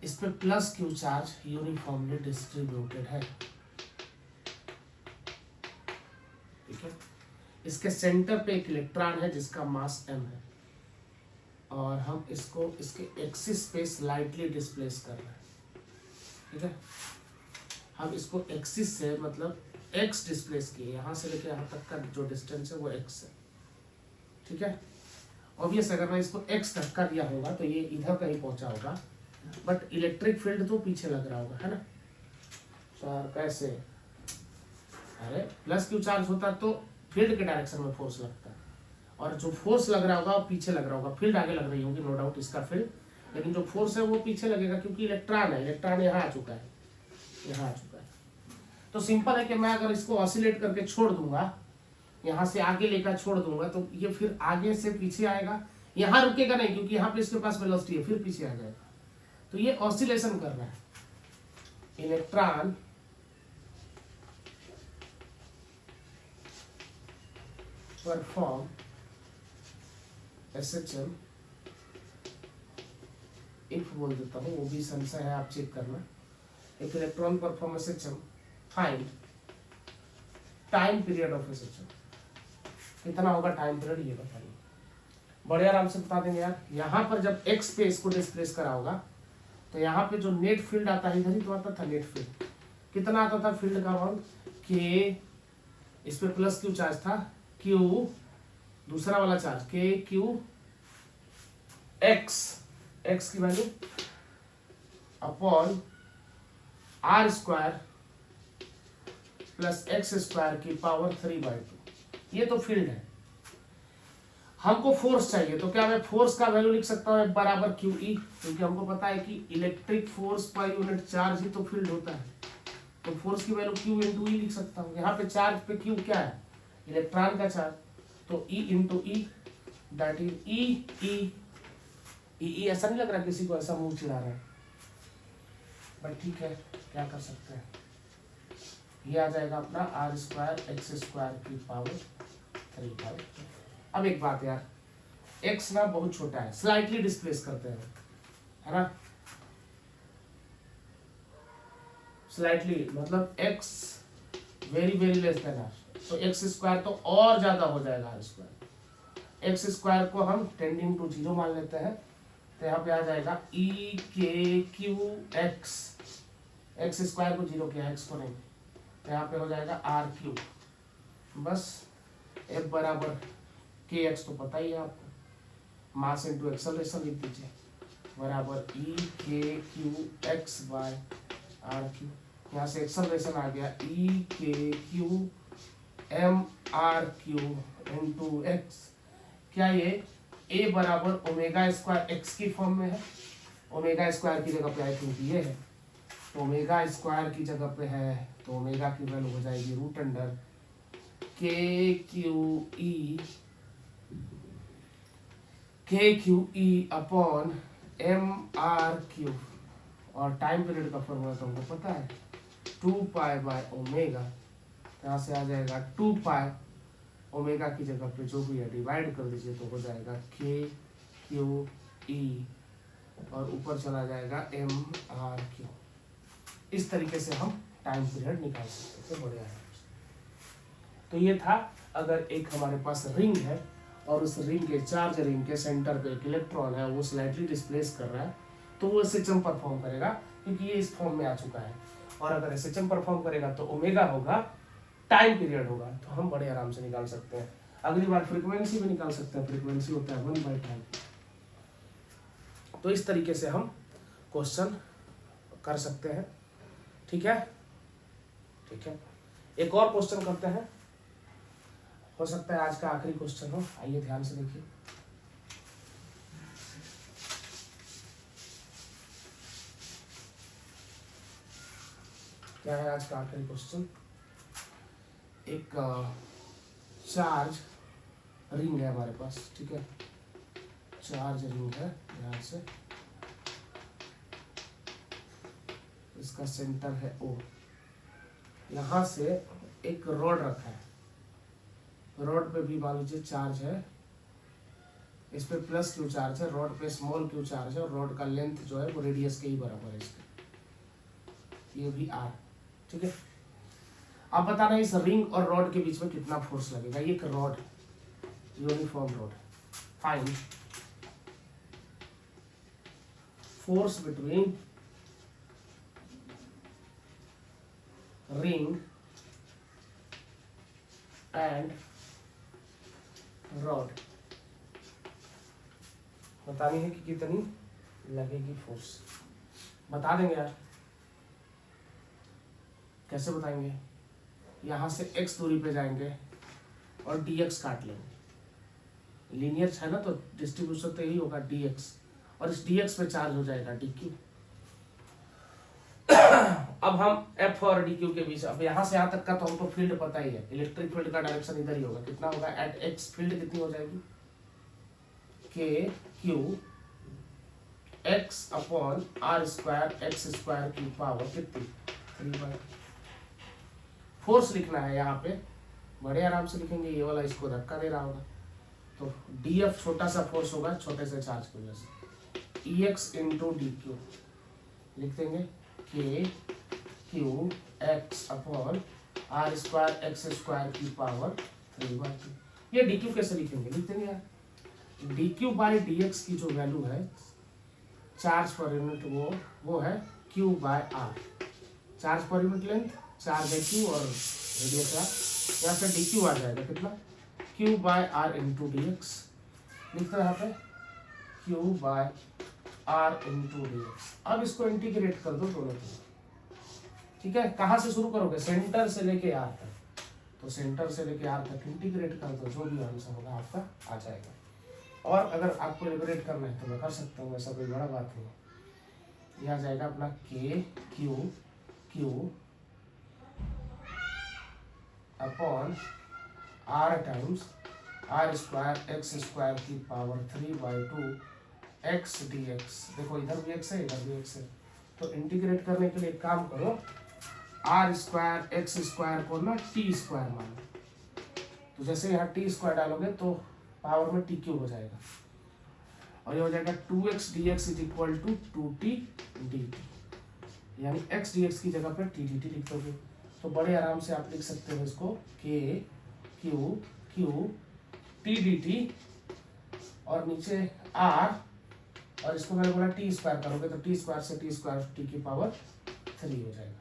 इस पे plus Q charge uniformly distributed है, ठीक है। इसके सेंटर पे एक इलेक्ट्रॉन है जिसका मास m है, और हम इसको इसके एक्सिस पे स्लाइटली डिस्प्लेस कर रहे हैं, ठीक है। हम इसको एक्सिस से मतलब x डिस्प्लेस किए, यहाँ से लेके यहाँ तक का जो डिस्टेंस है वो x है, ठीक है। ऑब्वियस अगर मैं इसको x तक का दिया होगा तो ये इधर कहीं पहुंचा होगा, बट इलेक्ट्रिक फील्ड तो पीछे लग रहा होगा, है ना सर। कैसे? अरे प्लस क्यू चार्ज होता तो फील्ड के डायरेक्शन में फोर्स लगता है, और जो फोर्स लग रहा होगा वो पीछे लग रहा होगा। फील्ड आगे लग रही होगी नो डाउट इसका फील्ड, लेकिन जो फोर्स है वो पीछे लगेगा, क्योंकि इलेक्ट्रॉन है, इलेक्ट्रॉन यहाँ आ चुका है, यहाँ आ चुका है। तो सिंपल है कि मैं अगर इसको ऑसिलेट करके छोड़ दूंगा, यहाँ से आगे लेकर छोड़ दूंगा, तो ये फिर आगे से पीछे आएगा, यहाँ रुकेगा नहीं क्योंकि यहाँ पे इसके पास वेलोसिटी है, फिर पीछे आ जाएगा। तो ये ऑसिलेशन कर रहा है। इलेक्ट्रॉन परफॉर्म SHM, इफ बोल देता हूँ, वो भी संशय है, आप चेक करना। एक electron perform SHM, find time period of SHM, कितना होगा टाइम पीरियड, ये बताइए। बड़े आराम से बता देंगे यार। यहाँ पर जब x पे इसको डिस्प्लेस करा होगा तो यहाँ पे जो नेट फील्ड आता है, इधर ही तो आता था नेट फील्ड, कितना आता था फील्ड का अमाउंट, k, इस पे प्लस क्यू चार्ज था, q दूसरा वाला चार्ज KQ x की value upon r square plus x square की पावर 3/2। ये तो फील्ड है। हमको फोर्स चाहिए, तो क्या मैं फोर्स का वैल्यू लिख सकता हूँ बराबर QE, क्योंकि हमको पता है कि electric force per unit charge ही तो फील्ड होता है। तो फोर्स की वैल्यू Q इंटू E लिख सकता हूँ। यहाँ पे चार्ज पे Q क्या है, इलेक्ट्रॉन का चार्ज, तो E into E that is E। ऐसा नहीं लग रहा किसी को, ऐसा मुंह चिढ़ा रहा है, बट ठीक है, क्या कर सकते हैं। ये आ जाएगा अपना r स्क्वायर x स्क्वायर की पावर 3/2। अब एक बात यार, x ना बहुत छोटा है, स्लाइटली डिस्प्लेस करते हैं, है ना, स्लाइटली मतलब x very very less than r, तो x स्क्वायर तो और ज्यादा हो जाएगा r स्क्वायर। x स्क्वायर को हम टेंडिंग टू 0 मान लेते हैं, तो यहाँ पे आ जाएगा EKQX, x स्क्वायर को 0 किया, x को नहीं, तो यहाँ पे हो जाएगा R3। बस F बराबर KX तो पता ही है आपको, मास इंटू एक्सेलरेशन लिख दीजिए, बराबर EKQX बाय R3। यहाँ से एक्सेलरेशन आ गया EKQMR3 इंटू x। क्या ये A बराबर ओमेगा स्क्वायर x की फॉर्म में है, ओमेगा स्क्वायर की जगह पे आई थिंक ये है, तो ओमेगा स्क्वायर की जगह पे है, तो ओमेगा की वैल्यू हो जाएगी root under KQE upon MR3, और टाइम पीरियड का फॉर्मूला तो हमको पता है 2π/ओमेगा। यहाँ से आ जाएगा 2π, ओमेगा की जगह पे जो भी है डिवाइड कर दीजिए, तो हो जाएगा KQE, और ऊपर चला जाएगा MR3। इस तरीके से हम टाइम पीरियड निकाल सकते थे, बढ़िया है। तो ये था, अगर एक हमारे पास रिंग है और उस रिंग के चार्ज रिंग के सेंटर पे एक इलेक्ट्रॉन है, वो स्लाइटली डिस्प्लेस कर रहा है, तो वो SHM परफॉर्म करेगा, क्योंकि ये इस फॉर्म में आ चुका है। और अगर SHM परफॉर्म करेगा तो ओमेगा होगा, टाइम पीरियड होगा, तो हम बड़े आराम से निकाल सकते हैं। अगली बार फ्रीक्वेंसी भी निकाल सकते हैं, फ्रीक्वेंसी होता है 1/टाइम। तो इस तरीके से हम क्वेश्चन कर सकते हैं। ठीक है, ठीक है। एक और क्वेश्चन करते हैं, हो सकता है आज का आखिरी क्वेश्चन हो। आइए ध्यान से देखिए। क्या है आज का आखिरी क्वेश्चन? एक चार्ज रिंग है हमारे पास, ठीक है, चार्ज रिंग है। ध्यान से, इसका सेंटर है O। यहाँ से एक रॉड रखा है, रॉड पे भी मान लीजिए चार्ज है, इस पे प्लस क्यू चार्ज है, रॉड पे स्मॉल क्यू चार्ज है, और रॉड का लेंथ जो है वो रेडियस के ही बराबर है इसके, ये भी R। ठीक है, अब बताना इस रिंग और रॉड के बीच में कितना फोर्स लगेगा। ये एक rod, uniform rod. Find force between ring and rod. बतानी है कि कितनी लगेगी फोर्स। बता देंगे यार, कैसे बताएंगे? यहां से x दूरी पे जाएंगे और dx काट लेंगे। लीनियर है ना, तो डिस्ट्रीब्यूशन तो यही होगा dx, और इस dx पे चार्ज हो जाएगा dq। अब हम f और dq के बीच, अब यहां से यहां तक का तो हमको फील्ड पता ही है, इलेक्ट्रिक फील्ड का डायरेक्शन इधर ही होगा। कितना होगा एट x? फील्ड कितनी हो जाएगी? k q x upon r square x square की पावर कितनी? 3/2। फोर्स लिखना है यहाँ पे, बड़े आराम से लिखेंगे। ये वाला इसको धक्का दे रहा होगा, तो df छोटा सा फोर्स होगा छोटे से चार्ज की वजह से, ex इंटू डी क्यू लिख देंगे, k q x upon r square x square की पावर 3/2। ये डी क्यू कैसे लिखेंगे? लिख देंगे यार, D q by D x की जो वैल्यू है चार्ज पर यूनिट, वो है q बाय आर। चार्ज पर यूनिट लेंथ, चार्ज है q और रेडियस आर, यहाँ से डी क्यू आ जाएगा कितना? q by r into d x. लिखते हैं यहाँ पे q by r into d x. अब इसको इंटीग्रेट कर दो दोनों को। ठीक है, कहाँ से शुरू करोगे? सेंटर से लेके आर तक, तो सेंटर से लेके आर तक इंटीग्रेट कर दो, जो भी आंसर होगा आपका आ जाएगा। और अगर आपको लिबरेट करना है तो मैं कर सकता हूँ, ऐसा कोई बड़ा बात नहीं। यह आ जाएगा अपना k q upon r times r square x square की पावर 3/2 x dx। देखो इधर भी x है, इधर भी x है, तो इंटीग्रेट करने के लिए एक काम करो, r स्क्वायर एक्स स्क्वायर को ना t स्क्वायर मानो, तो जैसे यहाँ t स्क्वायर डालोगे तो पावर में टी क्यू हो जाएगा, और ये हो जाएगा 2x dx is equal to 2t dt, यानी x dx की जगह पर t dt लिख दोगे। तो बड़े आराम से आप लिख सकते हो इसको k q t dt, और नीचे r, और इसको मैंने बोला टी स्क्वायर करोगे तो टी स्क्वायर से टी स्क्वायर टी की पावर 3 हो जाएगा।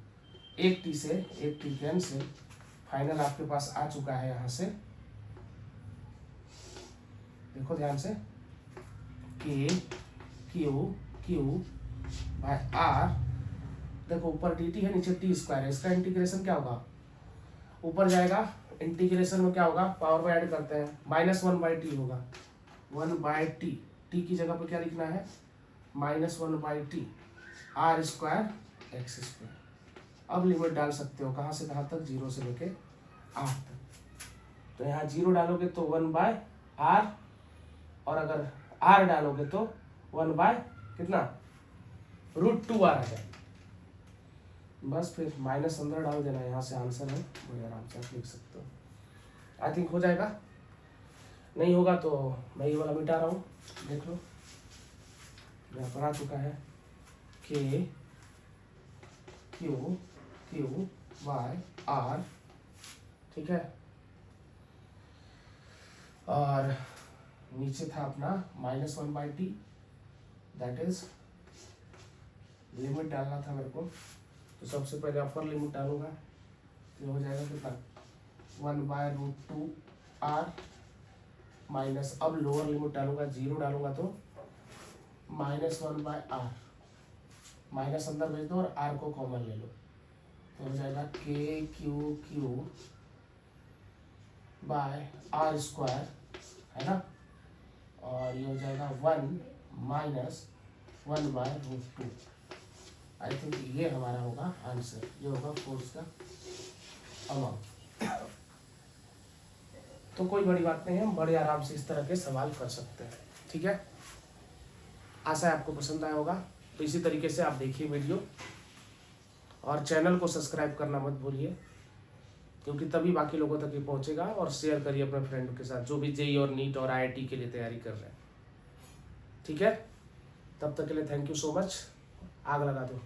एक टी से एक टी कैंसिल, फाइनल आपके पास आ चुका है। यहाँ से देखो ध्यान से, के क्यू बाय आर, देखो ऊपर डी टी है नीचे टी स्क्वायर है, इसका इंटीग्रेशन क्या होगा? ऊपर जाएगा, इंटीग्रेशन में क्या होगा? पावर में ऐड करते हैं, -1/t होगा, 1/t, टी की जगह पर क्या लिखना है? -1/t r square x square. अब लिमिट डाल सकते हो, कहाँ से कहाँ तक? 0 से लेके r तक। तो यहाँ 0 डालोगे तो 1/r, और अगर r डालोगे तो 1/ कितना? √2r आ जाएगा। बस फिर माइनस अंदर डाल देना, यहाँ से आंसर है, बड़े आराम से आप लिख सकते हो। आई थिंक हो जाएगा, नहीं होगा तो मैं ये वाला मिटा रहा हूँ, देख लो यहाँ पर आ चुका है, k q बाय r। ठीक है, और नीचे था अपना -1/t, दैट इज लिमिट डालना था मेरे को, तो सबसे पहले अपर लिमिट डालूंगा, तो हो जाएगा कितना? 1/√2r माइनस, अब लोअर लिमिट डालूंगा 0 डालूंगा तो -1/r, माइनस अंदर भेज दो और r को कॉमन ले लो तो हो जाएगा KQ³ बाय r² है ना, और ये हो जाएगा 1 - 1/√2। आई थिंक ये हमारा होगा आंसर, ये होगा फोर्स का अमाउंट। तो कोई बड़ी बात नहीं है, हम बड़े आराम से इस तरह के सवाल कर सकते हैं। ठीक है, आशा है आपको पसंद आया होगा। तो इसी तरीके से आप देखिए वीडियो, और चैनल को सब्सक्राइब करना मत भूलिए, क्योंकि तभी बाकी लोगों तक ये पहुंचेगा। और शेयर करिए अपने फ्रेंड के साथ जो भी जेईई और नीट और IIT के लिए तैयारी कर रहे हैं। ठीक है, तब तक के लिए थैंक यू सो मच। आग लगा दो।